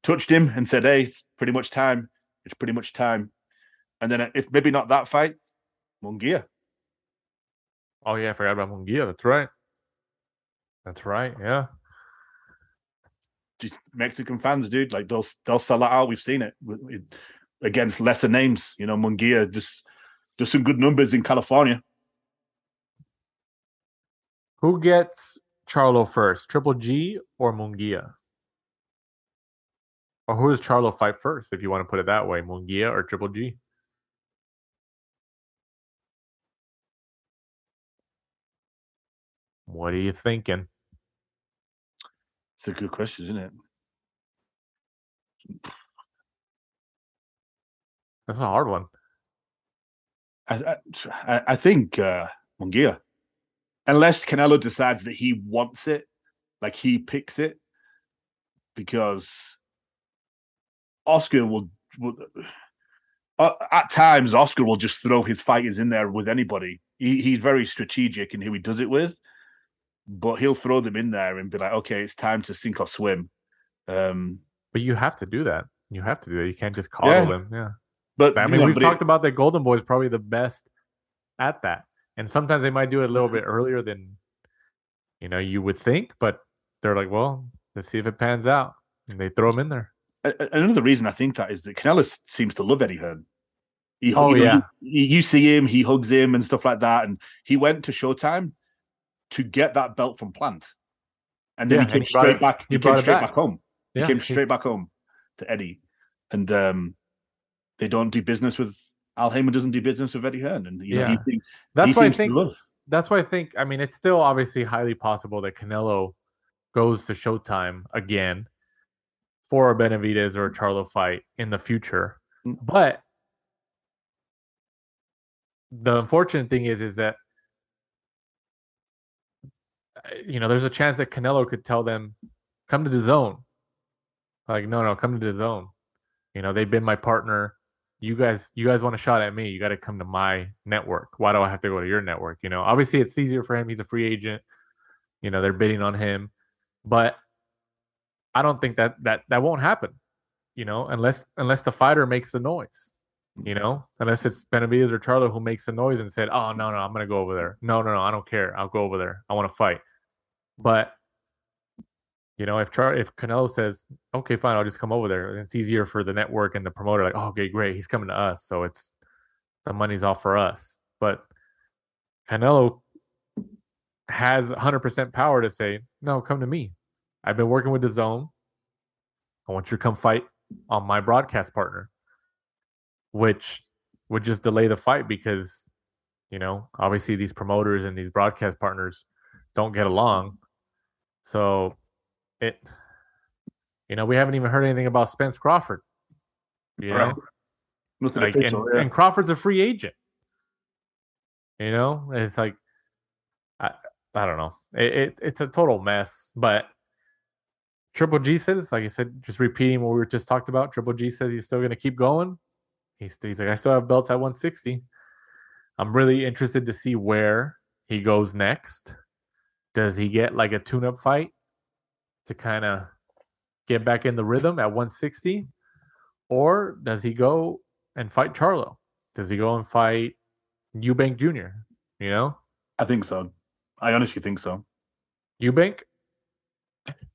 touched him and said, hey, it's pretty much time. It's pretty much time. And then if maybe not that fight, Munguia. Oh, yeah, I forgot about Munguia. That's right. That's right, yeah. Just Mexican fans, dude. Like, they'll sell that out. We've seen it against lesser names. Munguia just some good numbers in California. Who gets Charlo first, Triple G or Munguia? Or who does Charlo fight first, if you want to put it that way, Munguia or Triple G? What are you thinking? It's a good question, isn't it? That's a hard one. I think Munguia, unless Canelo decides that he wants it, like he picks it, because Oscar will at times Oscar will just throw his fighters in there with anybody. He's very strategic in who he does it with, but he'll throw them in there and be like, okay, it's time to sink or swim. But you have to do that. You have to do it. You can't just coddle them. Yeah. But I mean, we've talked about that Golden Boy is probably the best at that. And sometimes they might do it a little bit earlier than you would think, but they're like, well, let's see if it pans out. And they throw him in there. Another reason I think that is that Canelo seems to love Eddie Hearn. Yeah. You see him, he hugs him and stuff like that. And he went to Showtime to get that belt from Plant. And then he came straight back. He came straight back home. He came straight back home to Eddie. And they don't do business with Al Heyman doesn't do business with Eddie Hearn. And that's why I think I mean it's still obviously highly possible that Canelo goes to Showtime again for a Benavidez or a Charlo fight in the future. But the unfortunate thing is that there's a chance that Canelo could tell them, come to the zone. Like, no, come to the zone. They've been my partner. You guys want a shot at me. You got to come to my network. Why do I have to go to your network? Obviously it's easier for him. He's a free agent. They're bidding on him. But I don't think that won't happen, unless the fighter makes the noise, unless it's Benavidez or Charlo who makes the noise and said, oh, no, I'm going to go over there. No, I don't care. I'll go over there. I want to fight. But, if Canelo says, okay, fine, I'll just come over there. It's easier for the network and the promoter. Like, oh, okay, great. He's coming to us. So the money's all for us. But Canelo has 100% power to say, no, come to me. I've been working with the zone. I want you to come fight on my broadcast partner, which would just delay the fight because, obviously these promoters and these broadcast partners don't get along. So we haven't even heard anything about Spence Crawford. Nothing official, and Crawford's a free agent. It's like I don't know. It's a total mess. But Triple G says, like I said, just repeating what we were just talked about. Triple G says he's still going to keep going. He's like, I still have belts at 160. I'm really interested to see where he goes next. Does he get like a tune-up fight to kind of get back in the rhythm at 160? Or does he go and fight Charlo? Does he go and fight Eubank Jr.? I think so. I honestly think so. Eubank?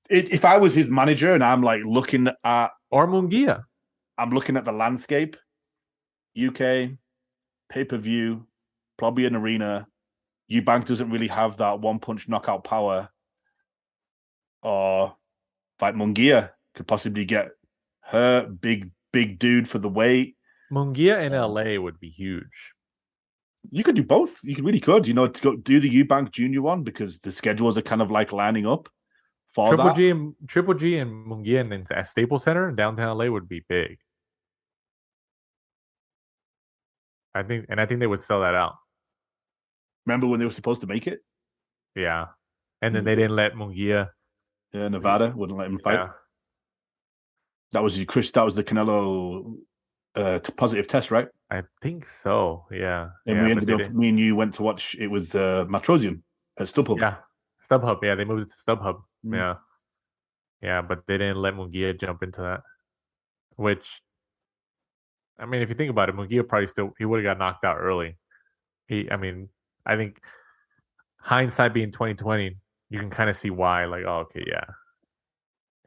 If I was his manager and I'm like looking at... Or Munguia. I'm looking at the landscape. UK, pay-per-view, probably an arena. Eubank doesn't really have that one-punch knockout power. Or like Munguia could possibly get her big dude for the weight. Munguia in LA would be huge. You could do both. You really could, to go do the Eubank Jr. one because the schedules are kind of like lining up for Triple G and Munguia at Staples Center in downtown LA would be big. I think they would sell that out. Remember when they were supposed to make it? Yeah. And then they didn't let Munguia. Yeah, Nevada wouldn't let him fight. Yeah. That was the Canelo positive test, right? I think so. Yeah. And we ended up. Me and you went to watch. It was Matrosian at StubHub. Yeah, StubHub. Yeah, they moved it to StubHub. Yeah, but they didn't let Munguia jump into that. Which, I mean, if you think about it, Munguia probably he would have got knocked out early. I think hindsight being 2020, you can kind of see why. Like, oh, okay, yeah,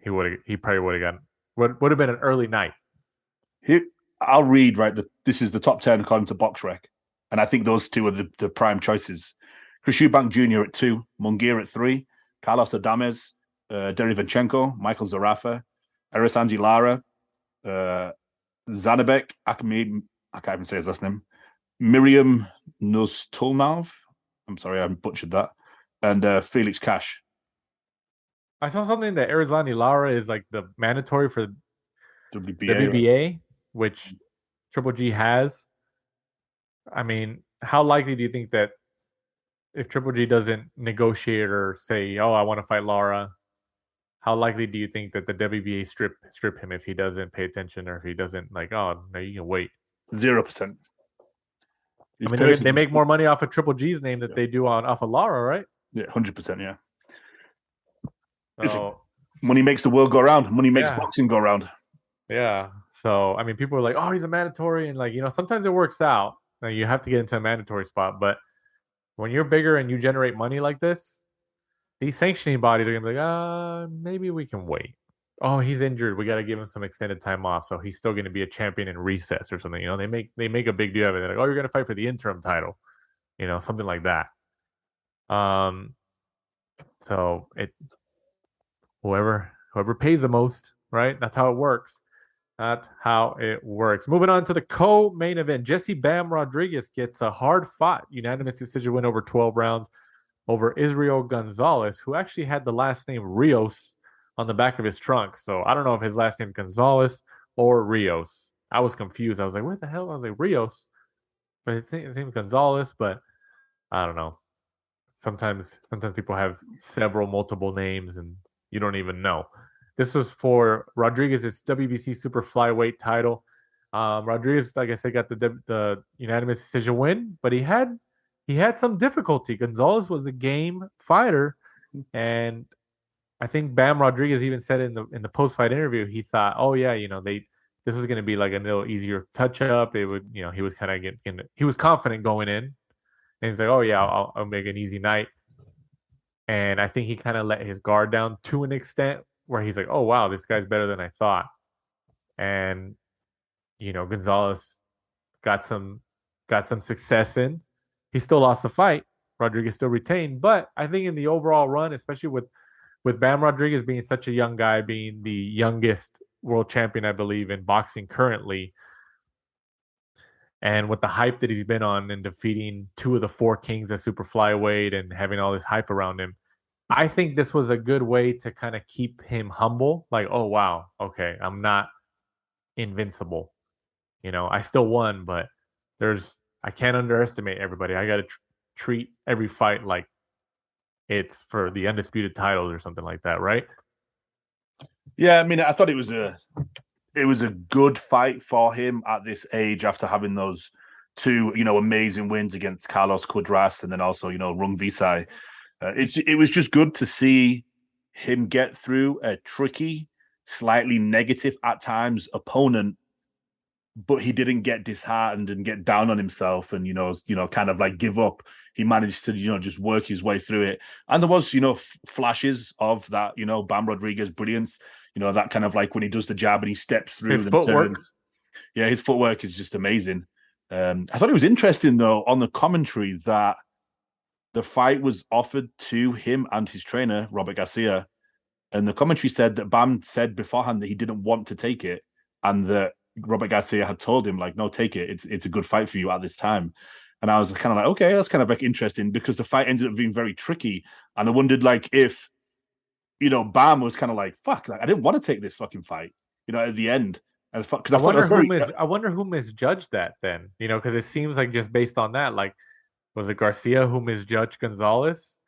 he probably would have would have been an early night. I'll read, right. This is the top 10 according to BoxRec. And I think those two are the prime choices. Chris Eubank Jr. at 2, Munguia at 3, Carlos Adames, Derevyanchenko, Michael Zarafa, Eris Angie Lara, Zanabek, I can't even say his last name, Miriam Nustulnov. I'm sorry, I butchered that. And Felix Cash. I saw something that Arizona Lara is like the mandatory for WBA, WBA, which Triple G has. I mean, how likely do you think that if Triple G doesn't negotiate or say, "Oh, I want to fight Lara," how likely do you think that the WBA strip him if he doesn't pay attention or if he doesn't like, "Oh, no, you can wait." 0%. I mean, they make more money off of Triple G's name than they do off of Lara, right? Yeah, 100%. Yeah. So, money makes the world go round. Money makes Yeah. boxing go round. yeah. So, I mean, people are like, "Oh, he's a mandatory," and like, sometimes it works out. Like, you have to get into a mandatory spot, but when you're bigger and you generate money like this, these sanctioning bodies are gonna be like, maybe we can wait. Oh, he's injured. We got to give him some extended time off, so he's still going to be a champion in recess or something. They make a big deal of it. They're like, oh, you're going to fight for the interim title, something like that. So whoever pays the most, right? That's how it works. That's how it works. Moving on to the co-main event, Jesse Bam Rodriguez gets a hard-fought unanimous decision win over 12 rounds over Israel Gonzalez, who actually had the last name Rios on the back of his trunk. So I don't know if his last name Gonzalez or Rios. I was confused. I was like, what the hell? I was like, Rios. But his name's Gonzalez, but I don't know. Sometimes people have multiple names and you don't even know. This was for Rodriguez's WBC super flyweight title. Rodriguez, like I said, got the unanimous decision win, but he had some difficulty. Gonzalez was a game fighter, and I think Bam Rodriguez even said in the post fight interview he thought, oh yeah, this was going to be like a little easier touch up. It would, he was kind of he was confident going in, and he's like, oh yeah, I'll make an easy night. And I think he kind of let his guard down to an extent where he's like, oh wow, this guy's better than I thought. And Gonzalez got some success in. He still lost the fight. Rodriguez still retained, but I think in the overall run, especially with Bam Rodriguez being such a young guy, being the youngest world champion, I believe, in boxing currently, and with the hype that he's been on and defeating two of the four kings at super flyweight and having all this hype around him, I think this was a good way to kind of keep him humble. Like, oh wow, okay, I'm not invincible. I still won, but I can't underestimate everybody. I got to treat every fight like it's for the undisputed titles or something like that, right? Yeah, I mean, I thought it was a good fight for him at this age after having those two, amazing wins against Carlos Cudras and then also, Rung Visai. It was just good to see him get through a tricky, slightly negative at times opponent, but he didn't get disheartened and get down on himself and kind of like give up. He managed to just work his way through it, and there was flashes of that Bam Rodriguez brilliance. That kind of like when he does the jab and he steps through his footwork. Yeah, his footwork is just amazing. I thought it was interesting though on the commentary that the fight was offered to him and his trainer Robert Garcia, and the commentary said that Bam said beforehand that he didn't want to take it, and that Robert Garcia had told him, like, no, take it. It's a good fight for you at this time. And I was kind of like, okay, that's kind of like interesting because the fight ended up being very tricky. And I wondered like if, Bam was kind of like, fuck, like I didn't want to take this fucking fight, at the end. And I wonder who misjudged that then, because it seems like just based on that, like, was it Garcia who misjudged Gonzalez?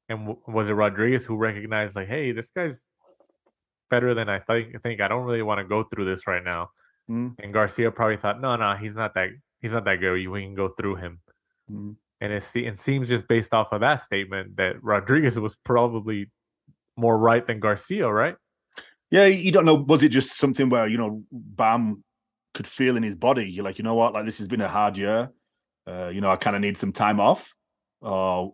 And was it Rodriguez who recognized like, hey, this guy's better than I think. I don't really want to go through this right now. And Garcia probably thought, no, he's not that good. We can go through him. And it seems just based off of that statement that Rodriguez was probably more right than Garcia, right? Yeah, you don't know. Was it just something where Bam could feel in his body? You're like, you know what? Like this has been a hard year. I kind of need some time off. Or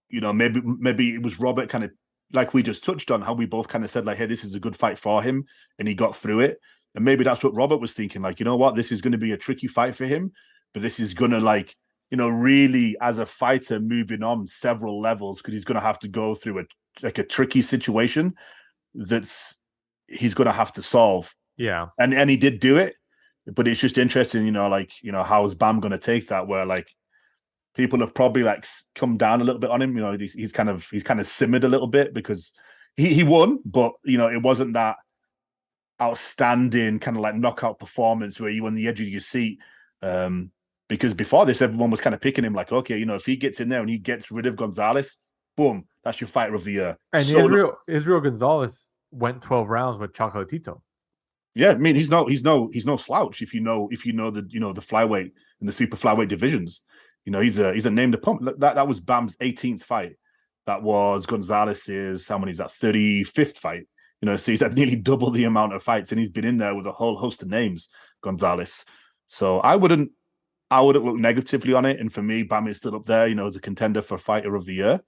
maybe it was Robert kind of like we just touched on how we both kind of said like, hey, this is a good fight for him, and he got through it. And maybe that's what Robert was thinking. Like, you know what? This is going to be a tricky fight for him, but this is going to like, really as a fighter moving on several levels because he's going to have to go through a tricky situation he's going to have to solve. Yeah. And he did do it, but it's just interesting, how is Bam going to take that where like people have probably like come down a little bit on him. He's kind of simmered a little bit because he won, but it wasn't that outstanding kind of like knockout performance where you on the edge of your seat. Because before this, everyone was kind of picking him like, okay, if he gets in there and he gets rid of Gonzalez, boom, that's your fighter of the year. And So, Israel Gonzalez went 12 rounds with Chocolatito. yeah, I mean he's no slouch if you know the the flyweight and the super flyweight divisions. He's a named opponent. That was Bam's 18th fight. That was Gonzalez's, how many is that, 35th fight. So he's had nearly double the amount of fights, and he's been in there with a whole host of names, Gonzalez. So I wouldn't look negatively on it. And for me, Bam is still up there, as a contender for fighter of the year,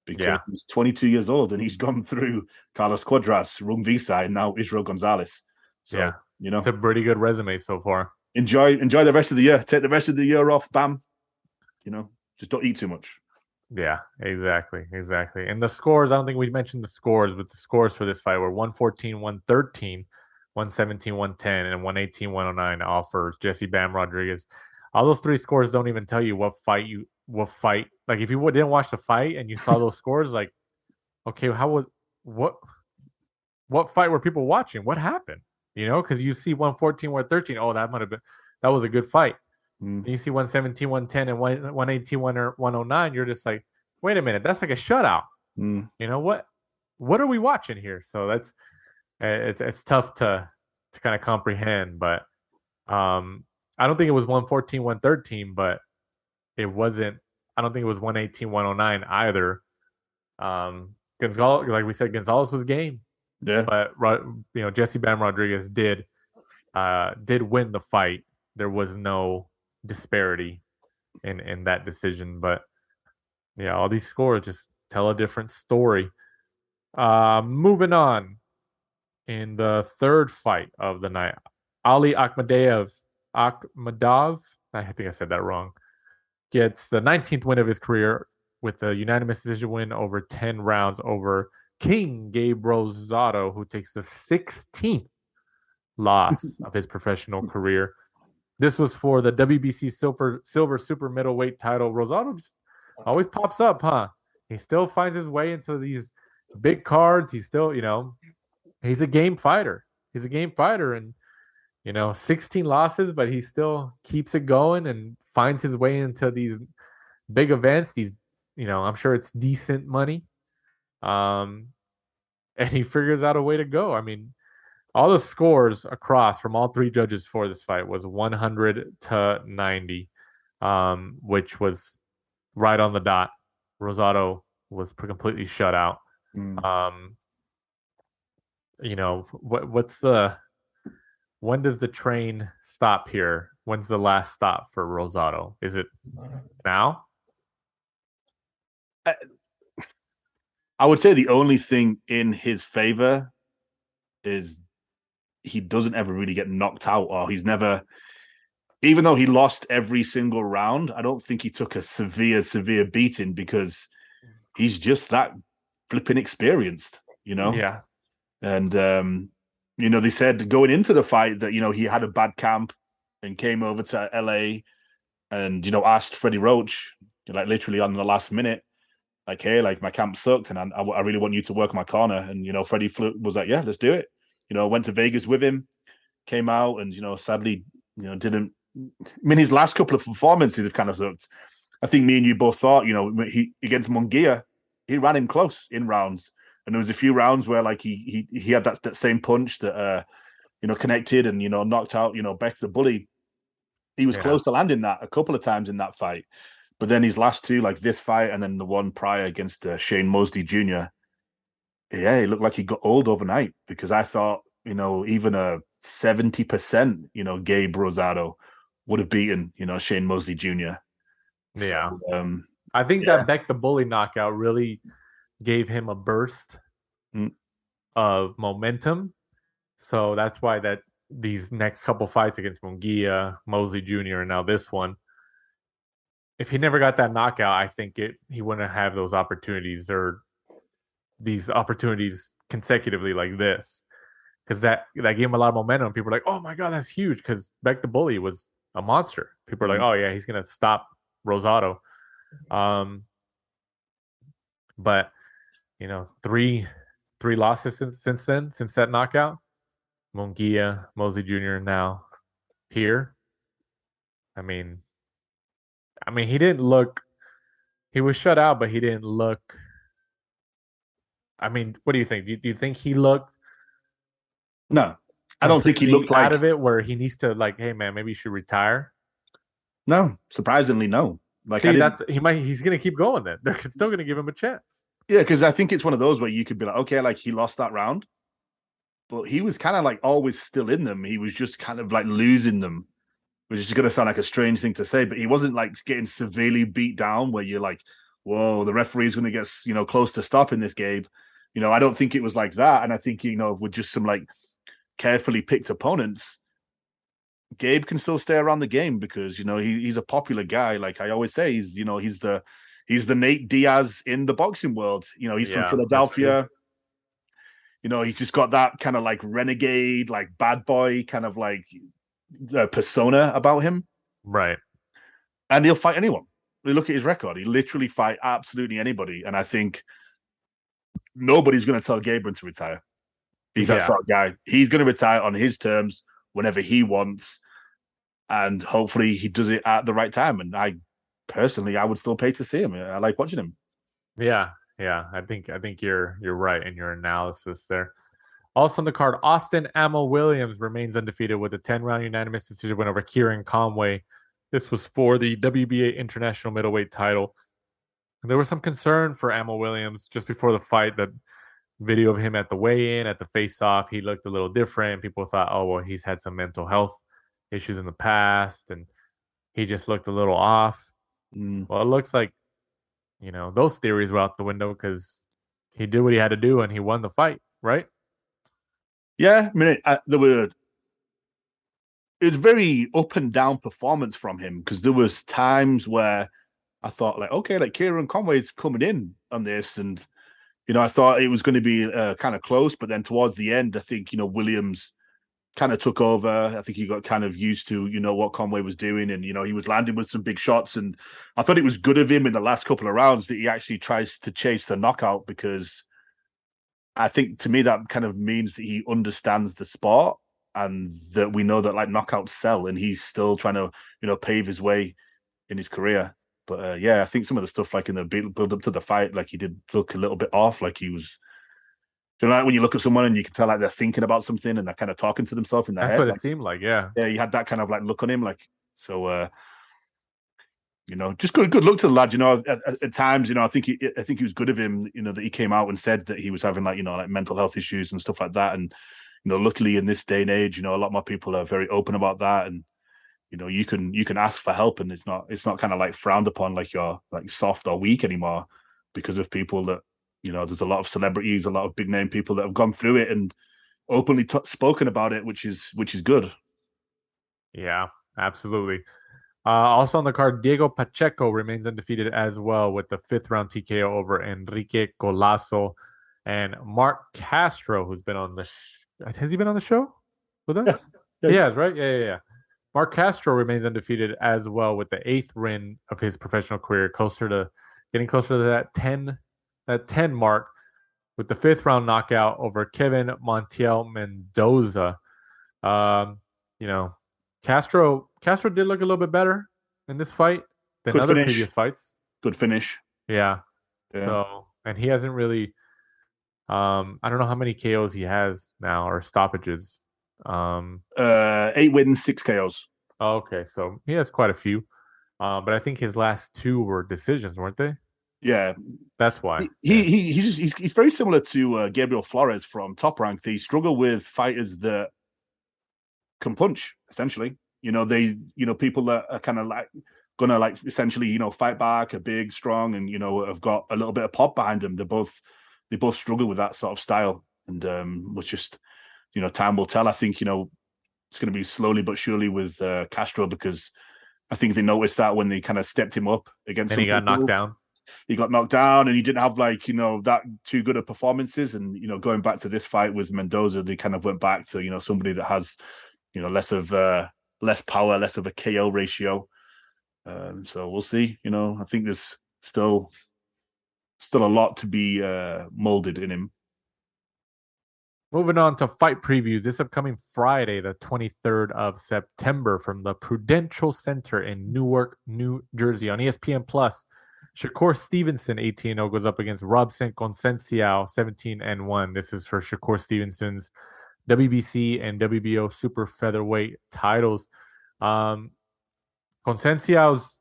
because he's 22 years old and he's gone through Carlos Cuadras, Rung Visa, and now Israel Gonzalez. So, it's a pretty good resume so far. Enjoy the rest of the year. Take the rest of the year off, Bam. Just don't eat too much. Yeah, exactly. And the scores, I don't think we mentioned the scores, but the scores for this fight were 114, 113, 117, 110, and 118, 109, all for Jesse Bam Rodriguez. All those three scores don't even tell you what fight. Like, if you didn't watch the fight and you saw those scores, like, okay, what fight were people watching? What happened? Because you see 114, 113, oh, that was a good fight. You see 117, 110, and 118, 109, you're just like, wait a minute, that's like a shutout. What are we watching here? So that's it's tough to kind of comprehend, but I don't think it was 114, 113, but it wasn't. I don't think it was 118, 109 either. Gonzalez, like we said, Gonzalez was game. Yeah, but Jesse Bam Rodriguez did win the fight. There was no disparity in that decision, but yeah, all these scores just tell a different story. Moving on, in the third fight of the night, Ali Akhmadov, I think I said that wrong, gets the 19th win of his career with a unanimous decision win over 10 rounds over King Gabe Rosado, who takes the 16th loss of his professional career. This was for the WBC silver super middleweight title. Rosado just always pops up, huh? He still finds his way into these big cards. He's still, he's a game fighter. And 16 losses, but he still keeps it going and finds his way into these big events. These, I'm sure it's decent money. And he figures out a way to go. I mean, all the scores across from all three judges for this fight was 100-90, which was right on the dot. Rosado was completely shut out. When does the train stop here? When's the last stop for Rosado? Is it now? I would say the only thing in his favor is he doesn't ever really get knocked out, or he's never, even though he lost every single round, I don't think he took a severe beating, because he's just that flipping experienced, Yeah. And they said going into the fight that he had a bad camp and came over to LA and asked Freddie Roach, like, literally on the last minute, like, hey, like, my camp sucked and I really want you to work my corner. And Freddie was like, yeah, let's do it. Went to Vegas with him, came out, and sadly, didn't. I mean, his last couple of performances have kind of sucked. I think me and you both thought, he against Munguia, he ran him close in rounds, and there was a few rounds where, like, he had that same punch that connected and knocked out Beck the Bully. He was close to landing that a couple of times in that fight, but then his last two, like this fight and then the one prior against Shane Mosley Jr., yeah, it looked like he got old overnight, because I thought, even a 70%, Gabe Rosado would have beaten, Shane Mosley Jr. Yeah. So, I think that Beck the Bully knockout really gave him a burst of momentum. So that's why these next couple fights against Munguia, Mosley Jr., and now this one, if he never got that knockout, I think he wouldn't have those opportunities, or these opportunities consecutively like this, because that gave him a lot of momentum. People are like, oh my God, that's huge, because Beck the Bully was a monster. People are like, oh yeah, he's gonna stop Rosado. But three losses since then, since that knockout. Munguia, Mosley Jr. now here. I mean, I mean, he didn't look. He was shut out, but he didn't look. I mean, what do you think? Do you think he looked No, I don't think he completely looked out like. of it where he needs to like, hey man, maybe you should retire? No, surprisingly, no. Like I See, didn't. he's gonna keep going then. They're still gonna give him a chance. Yeah, because I think it's one of those where you could be like, okay, like he lost that round, but he was kind of like always still in them. He was just kind of like losing them, which is going to sound like a strange thing to say, but he wasn't like getting severely beat down where you're like, whoa, the referee's going to get, close to stopping this, Gabe. I don't think it was like that. And I think, with just some like carefully picked opponents, Gabe can still stay around the game because, he's a popular guy. Like I always say, he's the Nate Diaz in the boxing world. He's from Yeah, that's true. Philadelphia. He's just got that kind of like renegade, like bad boy kind of like persona about him. Right. And he'll fight anyone. We look at his record. He literally fight absolutely anybody. And I think nobody's going to tell Gabriel to retire. He's that sort of guy. He's going to retire on his terms whenever he wants. And hopefully he does it at the right time. And I would still pay to see him. I like watching him. Yeah. I think you're right in your analysis there. Also on the card, Austin Ammo Williams remains undefeated with a 10-round unanimous decision win over Kieran Conway. This was for the WBA International Middleweight title. There was some concern for Ammo Williams just before the fight. That video of him at the weigh-in, at the face-off, he looked a little different. People thought, oh, well, he's had some mental health issues in the past, and he just looked a little off. Well, it looks like, those theories were out the window because he did what he had to do and he won the fight, right? Yeah, I mean, it was very up and down performance from him because there was times where I thought like, okay, like Kieran Conway's coming in on this, and I thought it was going to be kind of close, but then towards the end, I think Williams kind of took over. I think he got kind of used to what Conway was doing, and he was landing with some big shots, and I thought it was good of him in the last couple of rounds that he actually tries to chase the knockout because I think to me that kind of means that he understands the sport and that we know that like knockouts sell, and he's still trying to pave his way in his career. But yeah, I think some of the stuff like in the build up to the fight, like he did look a little bit off. Like he was, like when you look at someone and you can tell like they're thinking about something and they're kind of talking to themselves in their head. That's what like, it seemed like. Yeah. Yeah, he had that kind of like look on him. Like so, just good luck to the lad. At times, I think he was good of him. That he came out and said that he was having like like mental health issues and stuff like that. And luckily in this day and age, a lot more people are very open about that. And you can ask for help, and it's not kind of like frowned upon like you're like soft or weak anymore because of people that there's a lot of celebrities, a lot of big name people that have gone through it and openly spoken about it, which is good. Yeah, absolutely. Also on the card, Diego Pacheco remains undefeated as well with the 5th round TKO over Enrique Colasso, and Mark Castro, who's been on the has he been on the show with us? Yeah. He has, right? Yeah. Mark Castro remains undefeated as well with the 8th win of his professional career, getting closer to that 10 mark with the 5th round knockout over Kevin Montiel Mendoza. Castro did look a little bit better in this fight than Good other finish. previous fights. Good finish. Yeah. Yeah. So, and he hasn't really I don't know how many KOs he has now or stoppages. 8 wins, 6 KOs. Okay, so he has quite a few. But I think his last 2 were decisions, weren't they? Yeah, that's why. He's very similar to Gabriel Flores from Top Rank. They struggle with fighters that can punch. Essentially, people that are kind of like gonna like essentially fight back, are big, strong, and have got a little bit of pop behind them. They both struggle with that sort of style, and was just time will tell. I think it's going to be slowly but surely with Castro because I think they noticed that when they kind of stepped him up against. And he got knocked down. He got knocked down, and he didn't have like that too good of performances. And going back to this fight with Mendoza, they kind of went back to somebody that has less power, less of a KO ratio. So we'll see. I think there's still a lot to be molded in him. Moving on to fight previews. This upcoming Friday, the 23rd of September, from the Prudential Center in Newark, New Jersey, on ESPN Plus. Shakur Stevenson, 18-0, goes up against Robson Conceicao, 17-1. This is for Shakur Stevenson's WBC and WBO super featherweight titles. Conceiciao's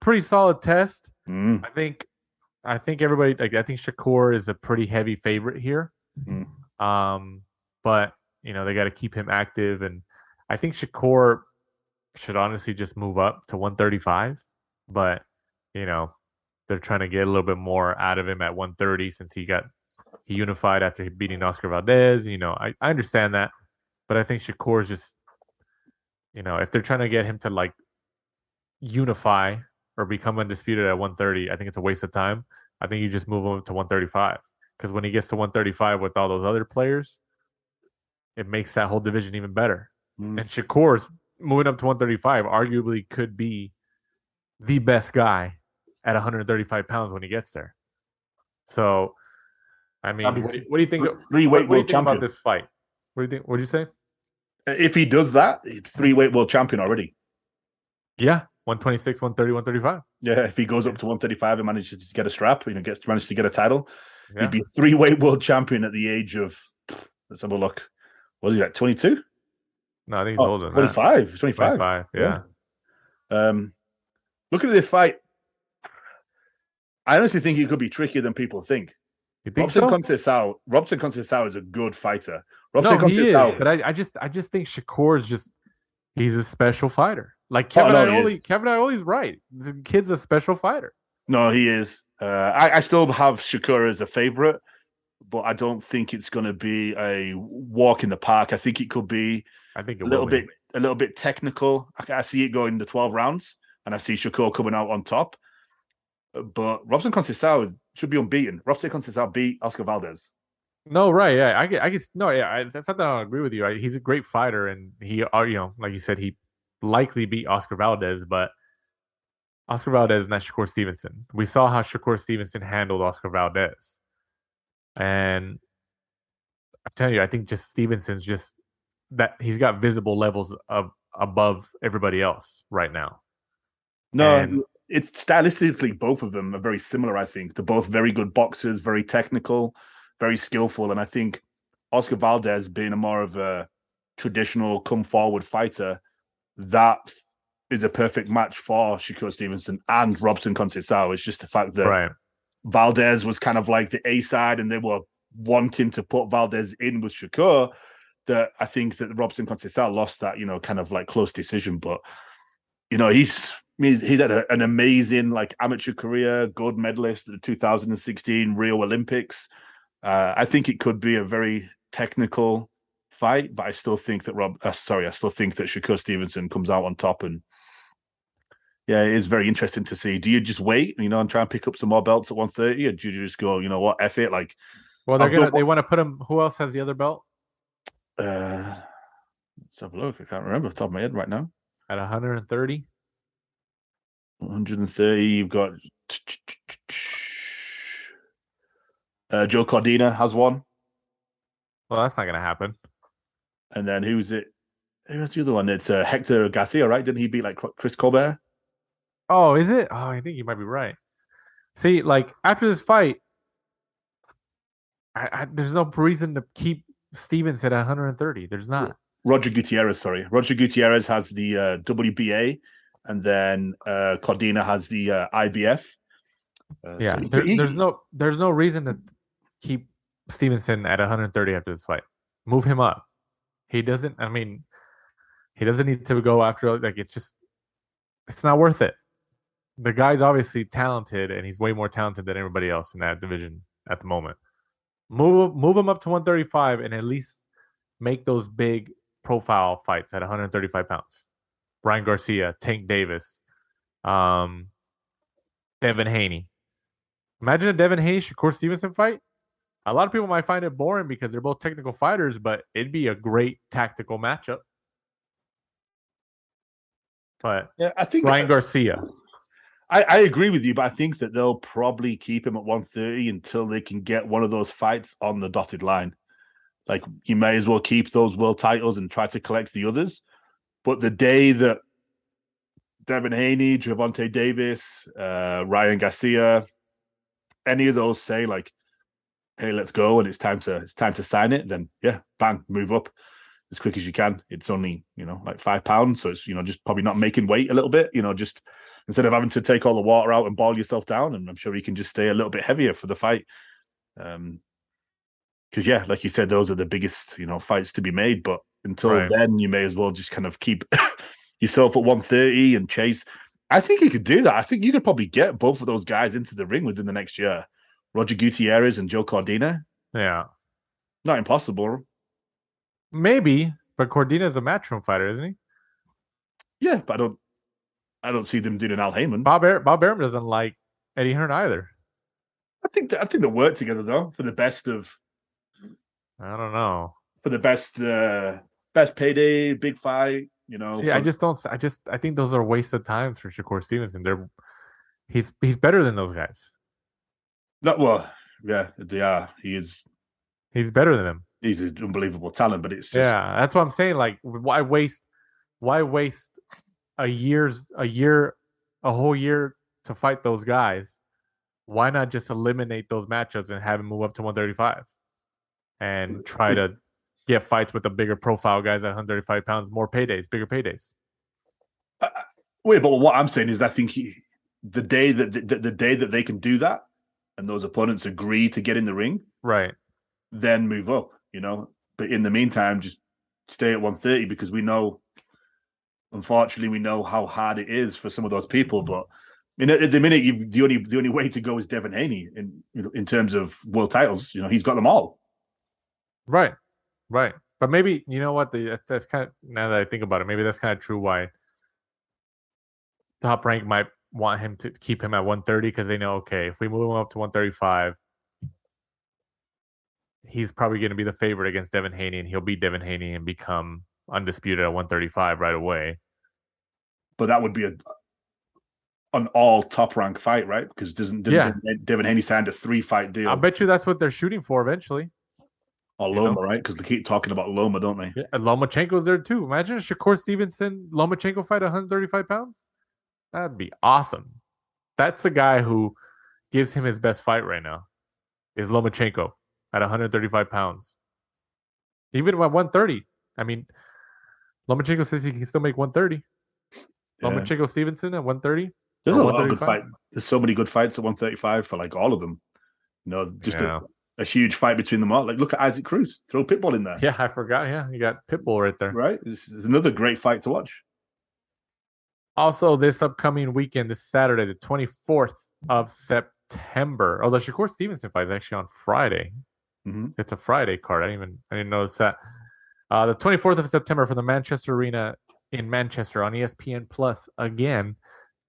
pretty solid test. I think everybody, I think Shakur is a pretty heavy favorite here. But they got to keep him active, and I think Shakur should honestly just move up to 135. But they're trying to get a little bit more out of him at 130 since he unified after beating Oscar Valdez. I understand that, but I think Shakur's just if they're trying to get him to like unify or become undisputed at 130, I think it's a waste of time. I think you just move him to 135. Because when he gets to 135 with all those other players, it makes that whole division even better. And Shakur's moving up to 135 arguably could be the best guy at 135 pounds when he gets there. So, I mean, what do you think? What do you think about this fight? What do you think? What did you say? If he does that, 3-weight world champion already. Yeah, 126, 130, 135. Yeah, if he goes up to 135 and manages to get a strap, manages to get a title. Yeah. He'd be 3-weight world champion at the age of, let's have a look. What is he at, 22? No, I think he's older than 25. That. 25. Yeah. Looking at this fight, I honestly think it could be trickier than people think. You think Robson Conceicao is a good fighter. He is, but I just think Shakur is he's a special fighter. Like Kevin Ioli's right. The kid's a special fighter. No, he is. I still have Shakur as a favorite, but I don't think it's going to be a walk in the park. I think it could be a little bit technical. I see it going to 12 rounds, and I see Shakur coming out on top. But Robson Conceicao should be unbeaten. Robson Conceicao beat Oscar Valdez. No, right? Yeah, I guess no. Yeah, that's not that I don't agree with you. He's a great fighter, and he, like you said, he likely beat Oscar Valdez, but Oscar Valdez is not Shakur Stevenson. We saw how Shakur Stevenson handled Oscar Valdez. And I'm telling you, I think just Stevenson's just that he's got visible levels of above everybody else right now. No, it's stylistically, both of them are very similar, I think. They're both very good boxers, very technical, very skillful. And I think Oscar Valdez being a more of a traditional come forward fighter, that is a perfect match for Shakur Stevenson and Robson Conceicao. It's just the fact that Valdez was kind of like the A side, and they were wanting to put Valdez in with Shakur. That I think that Robson Conceicao lost that, kind of like close decision. But he's had an amazing like amateur career, gold medalist at the 2016 Rio Olympics. I think it could be a very technical fight, but I still think that Shakur Stevenson comes out on top. And yeah, it is very interesting to see. Do you just wait, and try and pick up some more belts at 130, or do you just go, what, F it? Like, well, they want to put him. Who else has the other belt? Let's have a look. I can't remember off the top of my head right now. At 130. 130. You've got Joe Cordina has one. Well, that's not going to happen. And then who's it? Who's the other one? It's Hector Garcia, right? Didn't he beat like Chris Colbert? Oh, is it? Oh, I think you might be right. See, like after this fight, there's no reason to keep Stevens at 130. There's not. Roger Gutierrez has the WBA, and then Cordina has the IBF. There's no reason to keep Stevenson at 130 after this fight. Move him up. He doesn't need to go after, like, it's not worth it. The guy's obviously talented, and he's way more talented than everybody else in that division at the moment. Move him up to 135 and at least make those big profile fights at 135 pounds. Ryan Garcia, Tank Davis, Devin Haney. Imagine a Devin Haney Shakur Stevenson fight. A lot of people might find it boring because they're both technical fighters, but it'd be a great tactical matchup. But yeah, I think Ryan Garcia. I agree with you, but I think that they'll probably keep him at 130 until they can get one of those fights on the dotted line. Like, you may as well keep those world titles and try to collect the others. But the day that Devin Haney, Gervonta Davis, Ryan Garcia, any of those say like, "Hey, let's go," and it's time to sign it, then yeah, bang, move up as quick as you can. It's only like £5, so it's just probably not making weight a little bit. Just instead of having to take all the water out and boil yourself down, and I'm sure you can just stay a little bit heavier for the fight. Because yeah, like you said, those are the biggest fights to be made. But until then, you may as well just kind of keep yourself at 130 and chase. I think you could do that. I think you could probably get both of those guys into the ring within the next year. Roger Gutierrez and Joe Cordina. Yeah. Not impossible. Maybe, but Cordina's a matchroom fighter, isn't he? Yeah, but I don't see them doing an Al Heyman. Bob Arum doesn't like Eddie Hearn either. I think they work together though for the best of. I don't know. For the best payday, big fight. See, I think those are wasted times for Shakur Stevenson. He's better than those guys. Not well, yeah, they are. He's better than them. He's an unbelievable talent, but it's just that's what I'm saying. Like, why waste a whole year to fight those guys? Why not just eliminate those matchups and have him move up to 135 and try to get fights with the bigger profile guys at 135 pounds, more paydays, bigger paydays? Wait, but what I'm saying is, I think the day that they can do that, and those opponents agree to get in the ring, right, then move up. But in the meantime, just stay at 130 because unfortunately, we know how hard it is for some of those people. But at the minute, the only way to go is Devin Haney in terms of world titles. He's got them all. Right. But maybe what that's kind of, now that I think about it, maybe that's kind of true. Why Top Rank might want him to keep him at 130 because they know, okay, if we move him up to 135, he's probably going to be the favorite against Devin Haney, and he'll beat Devin Haney and become undisputed at 135 right away. But that would be an all Top Rank fight, right? Because Devin Haney signed a 3-fight deal. I bet you that's what they're shooting for eventually. Or Loma, right? Because they keep talking about Loma, don't they? Yeah, and Lomachenko's there too. Imagine a Shakur Stevenson Lomachenko fight at 135 pounds. That'd be awesome. That's the guy who gives him his best fight right now, is Lomachenko at 135 pounds. Even at 130. I mean, Lomachenko says he can still make 130. Yeah. Lomachenko Stevenson at 130. There's a lot of good fight. There's so many good fights at 135 for like all of them. A huge fight between them all. Like, look at Isaac Cruz. Throw Pitbull in there. Yeah, I forgot. Yeah, you got Pitbull right there. Right. This is another great fight to watch. Also, this upcoming weekend, this Saturday, the 24th of September. Oh, the Shakur Stevenson fight is actually on Friday. Mm-hmm. It's a Friday card. I didn't notice that. The 24th of September for the Manchester Arena in Manchester on ESPN Plus again.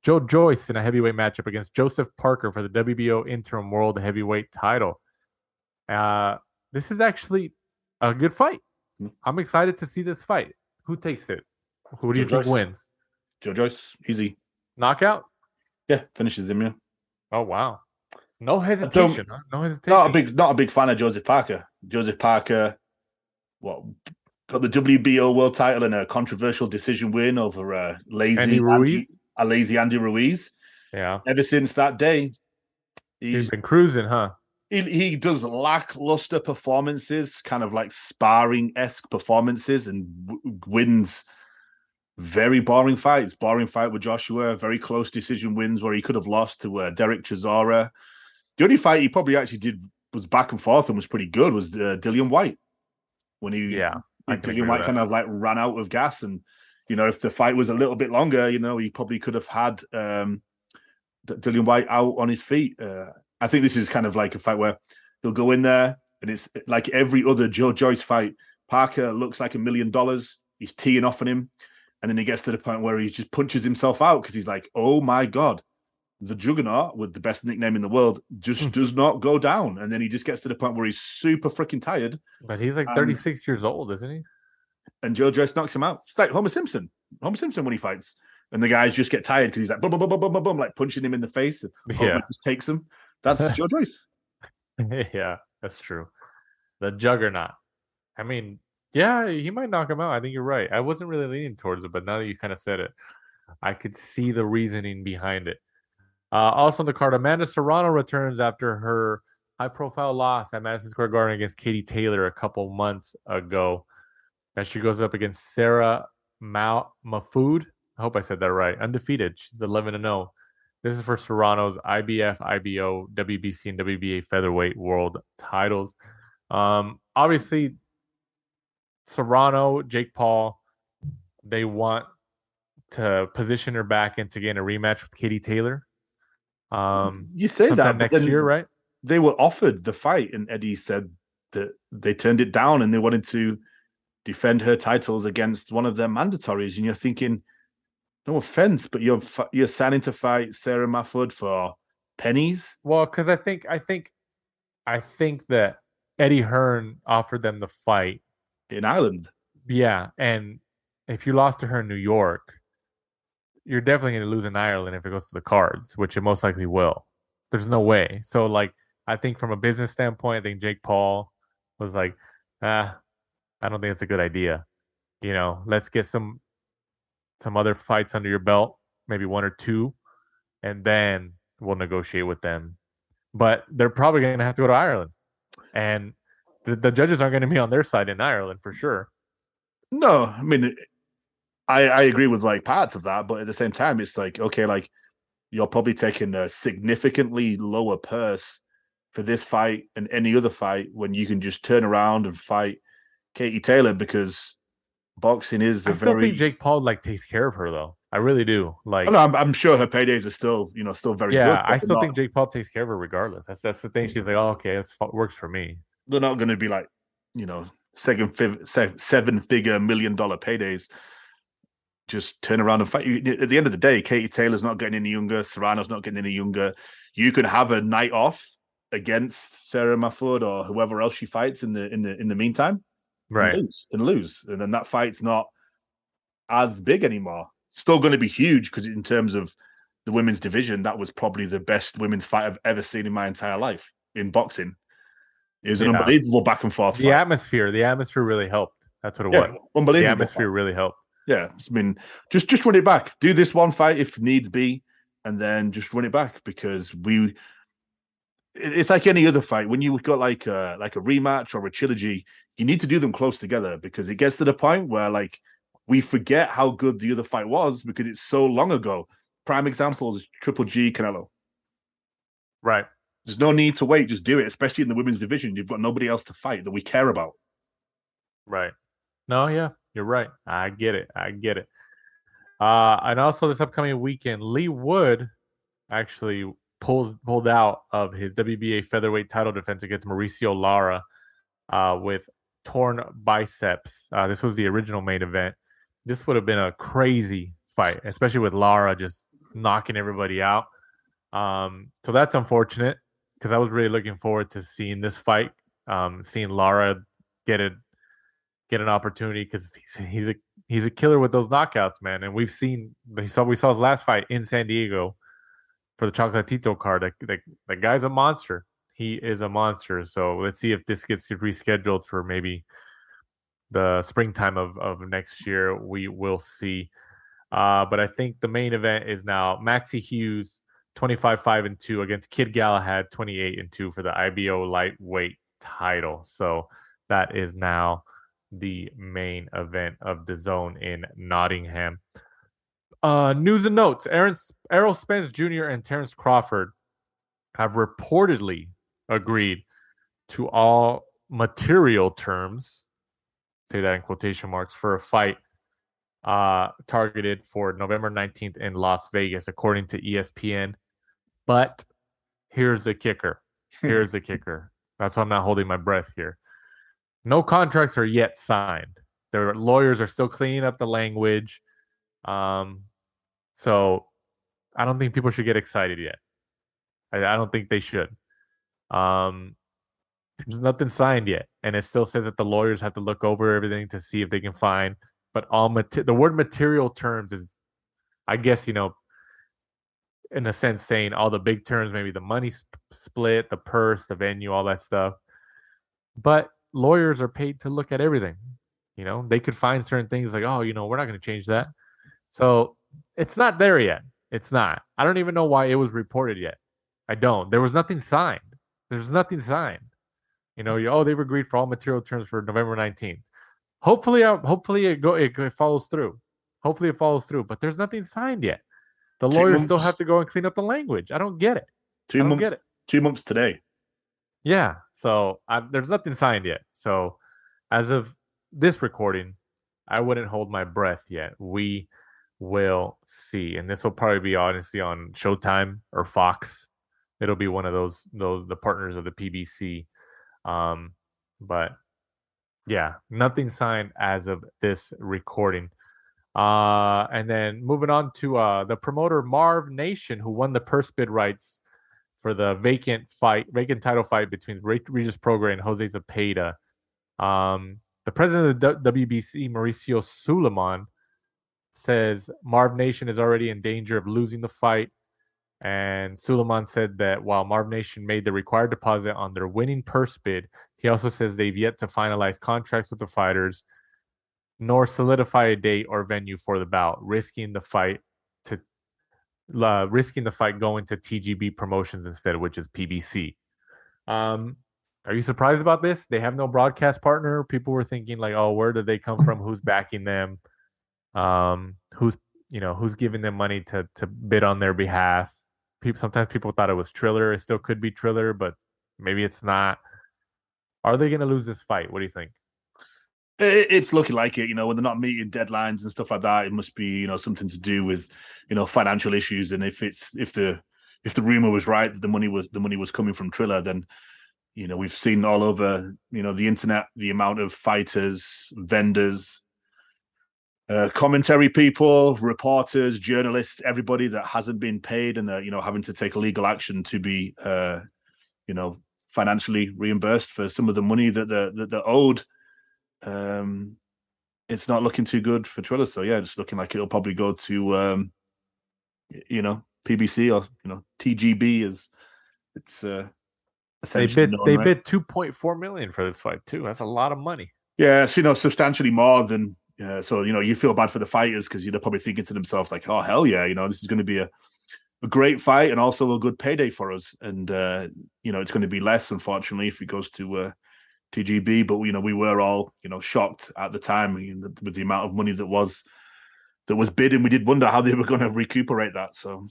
Joe Joyce in a heavyweight matchup against Joseph Parker for the WBO Interim World Heavyweight title. This is actually a good fight. I'm excited to see this fight. Who takes it? Who do you think wins? Joe Joyce, easy. Knockout? Yeah, finishes him, yeah. Oh, wow. No hesitation, huh? No hesitation. Not a big fan of Joseph Parker. Joseph Parker, got the WBO world title in a controversial decision win over a lazy Andy Ruiz. Yeah. Ever since that day, he's been cruising, huh? He does lackluster performances, kind of like sparring-esque performances, and wins very boring fights. Boring fight with Joshua, very close decision wins where he could have lost to Derek Chisora. The only fight he probably actually was back and forth and was pretty good was Dillian White. When Dillian White kind of like ran out of gas, and if the fight was a little bit longer, he probably could have had Dillian White out on his feet. I think this is kind of like a fight where he'll go in there and it's like every other Joe Joyce fight. Parker looks like $1 million. He's teeing off on him. And then he gets to the point where he just punches himself out because he's like, oh my God, the Juggernaut with the best nickname in the world just does not go down. And then he just gets to the point where he's super freaking tired. But he's like 36 years old, isn't he? And Joe Joyce knocks him out. It's like Homer Simpson. Homer Simpson when he fights. And the guys just get tired because he's like, boom, boom, boom, boom, boom, boom, like punching him in the face. And Homer just takes him. That's Joe Joyce. Yeah, that's true. The Juggernaut. I mean, yeah, he might knock him out. I think you're right. I wasn't really leaning towards it, but now that you kind of said it, I could see the reasoning behind it. Also on the card, Amanda Serrano returns after her high-profile loss at Madison Square Garden against Katie Taylor a couple months ago. And she goes up against Sarah Mahfoud. I hope I said that right. Undefeated. She's 11-0. This is for Serrano's IBF, IBO, WBC, and WBA featherweight world titles. Obviously, Serrano, Jake Paul, they want to position her back and to gain a rematch with Katie Taylor. You say sometime that, next year, right? They were offered the fight, and Eddie said that they turned it down and they wanted to defend her titles against one of their mandatories. And you're thinking, no offense, but you're signing to fight Sarah Mahfoud for pennies. Well, because I think that Eddie Hearn offered them the fight In Ireland. Yeah, and if you lost to her in New York, you're definitely going to lose in Ireland if it goes to the cards, which it most likely will. There's no way. So, like, I think from a business standpoint, I think Jake Paul was like, I don't think it's a good idea. Let's get some other fights under your belt, maybe one or two, and then we'll negotiate with them. But they're probably going to have to go to Ireland, and the judges aren't going to be on their side in Ireland for sure. No, I mean, I agree with like parts of that, but at the same time, it's like, okay, like you're probably taking a significantly lower purse for this fight and any other fight when you can just turn around and fight Katie Taylor, because boxing is I still think Jake Paul takes care of her though. I really do. Like, I'm sure her paydays are still very good. Yeah, I still think Jake Paul takes care of her regardless. That's the thing. She's like, oh, okay, this works for me. They're not going to be like, seven-figure $1 million paydays. Just turn around and fight. At the end of the day, Katie Taylor's not getting any younger. Serrano's not getting any younger. You can have a night off against Sarah Mahfoud or whoever else she fights in the meantime, right? And lose, and then that fight's not as big anymore. Still going to be huge because in terms of the women's division, that was probably the best women's fight I've ever seen in my entire life in boxing. It was an unbelievable back and forth. The atmosphere really helped. That's what it was. Unbelievable. The atmosphere really helped. Yeah, I mean, just run it back. Do this one fight if needs be, and then just run it back, because it's like any other fight. When you've got like a rematch or a trilogy, you need to do them close together, because it gets to the point where like we forget how good the other fight was because it's so long ago. Prime example is Triple G Canelo. Right. There's no need to wait. Just do it, especially in the women's division. You've got nobody else to fight that we care about. Right. No, yeah, you're right. I get it. And also this upcoming weekend, Lee Wood actually pulled out of his WBA featherweight title defense against Mauricio Lara with torn biceps. This was the original main event. This would have been a crazy fight, especially with Lara just knocking everybody out. So that's unfortunate, because I was really looking forward to seeing this fight, seeing Lara get an opportunity, because he's a killer with those knockouts, man. And we saw his last fight in San Diego for the Chocolatito card. The guy's a monster. He is a monster. So let's see if this gets rescheduled for maybe the springtime of next year. We will see. But I think the main event is now Maxie Hughes, 25-5-2 against Kid Galahad, 28-2 for the IBO lightweight title. So that is now the main event of the zone in Nottingham. News and notes. Errol Spence Jr. and Terrence Crawford have reportedly agreed to all material terms, say that in quotation marks, for a fight targeted for November 19th in Las Vegas, according to ESPN. But here's the kicker. That's why I'm not holding my breath here. No contracts are yet signed. Their lawyers are still cleaning up the language. So I don't think people should get excited yet. I don't think they should. There's nothing signed yet. And it still says that the lawyers have to look over everything to see if they can find. But the word material terms is, I guess, in a sense, saying all the big terms, maybe the money split, the purse, the venue, all that stuff. But lawyers are paid to look at everything. They could find certain things like, oh, we're not going to change that. So it's not there yet. It's not. I don't even know why it was reported yet. I don't. There was nothing signed. There's nothing signed. They've agreed for all material terms for November 19th. Hopefully it follows through. Hopefully it follows through. But there's nothing signed yet. The lawyers still have to go and clean up the language. I don't get it. 2 months. 2 months today. Yeah. So there's nothing signed yet. So as of this recording, I wouldn't hold my breath yet. We will see. And this will probably be honestly on Showtime or Fox. It'll be one of those the partners of the PBC. But yeah, nothing signed as of this recording. And then moving on to the promoter Marv Nation, who won the purse bid rights for the vacant title fight between Regis Prograis and Jose Zepeda. The president of the WBC, Mauricio Suleiman, says Marv Nation is already in danger of losing the fight. And Suleiman said that while Marv Nation made the required deposit on their winning purse bid, he also says they've yet to finalize contracts with the fighters, nor solidify a date or venue for the bout, risking the fight going to TGB Promotions instead, which is PBC. Are you surprised about this? They have no broadcast partner. People were thinking like, oh, where did they come from? Who's backing them? Who's giving them money to bid on their behalf? Sometimes people thought it was Triller. It still could be Triller, but maybe it's not. Are they going to lose this fight? What do you think? It's looking like it. When they're not meeting deadlines and stuff like that, it must be something to do with financial issues. And if the rumor was right that the money was coming from Triller, then we've seen all over the internet the amount of fighters, vendors, commentary people, reporters, journalists, everybody that hasn't been paid and that having to take legal action to be financially reimbursed for some of the money that they're owed. It's not looking too good for Triller. So yeah, it's looking like it'll probably go to PBC or TGB as it's they bid $2.4 million for this fight too. That's a lot of money. Yeah, it's substantially more than so you feel bad for the fighters because they're probably thinking to themselves like, oh hell yeah, this is going to be a great fight and also a good payday for us. And it's going to be less, unfortunately, if it goes to TGB. But we were all shocked at the time with the amount of money that was bid, and we did wonder how they were going to recuperate that. So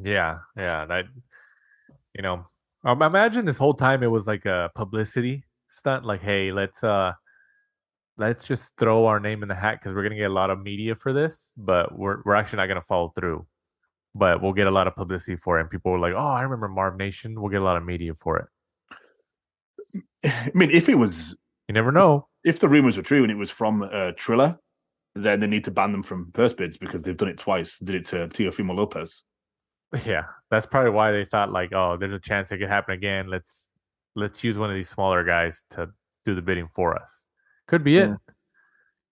yeah, that I imagine this whole time it was like a publicity stunt. Like, hey, let's just throw our name in the hat because we're gonna get a lot of media for this, but we're actually not gonna follow through. But we'll get a lot of publicity for it, and people were like, "Oh, I remember Marv Nation." We'll get a lot of media for it. I mean, if it was, you never know. If the rumors were true and it was from Triller, then they need to ban them from purse bids because they've done it twice. They did it to Teofimo Lopez. Yeah, that's probably why they thought like, oh, there's a chance it could happen again. Let's use one of these smaller guys to do the bidding for us. Could be it.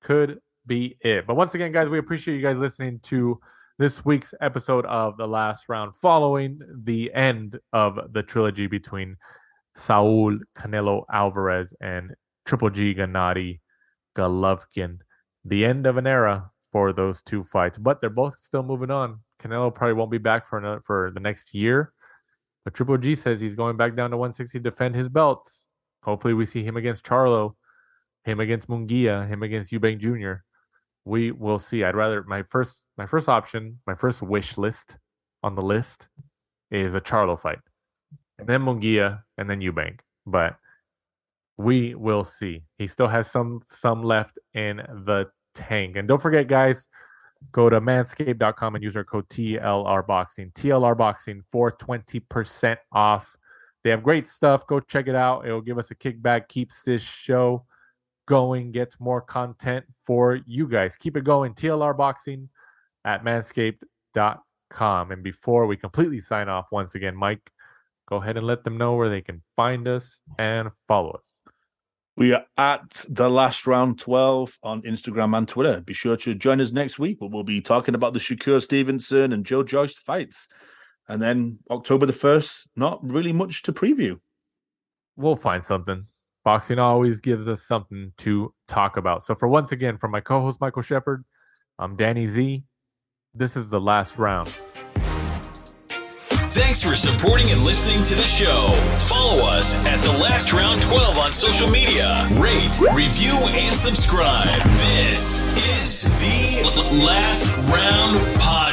Could be it. But once again, guys, we appreciate you guys listening to this week's episode of The Last Round, following the end of the trilogy between Saul Canelo Alvarez and Triple G Gennady Golovkin. The end of an era for those two fights, but they're both still moving on. Canelo probably won't be back for the next year, but Triple G says he's going back down to 160 to defend his belts. Hopefully we see him against Charlo, him against Munguia, him against Eubank Jr. We will see. I'd rather my first option, my first wish list on the list is a Charlo fight, and then Munguia, and then Eubank. But we will see. He still has some left in the tank. And don't forget, guys, go to manscaped.com and use our code TLRBoxing. TLRBoxing for 20% off. They have great stuff. Go check it out. It will give us a kickback, keeps this show going, gets more content for you guys. Keep it going. TLR Boxing at manscaped.com. And before we completely sign off, once again, Mike, go ahead and let them know where they can find us and follow us. We are at The Last Round 12 on Instagram and Twitter. Be sure to join us next week, where we'll be talking about the Shakur Stevenson and Joe Joyce fights. And then October the 1st, not really much to preview. We'll find something. boxing always gives us something to talk about. So once again, from my co-host Michael Shepard, I'm Danny Z. This is the last round. Thanks for supporting and listening to the show. Follow us at The Last Round 12 on social media. Rate, review, and subscribe. This is the Last Round Podcast.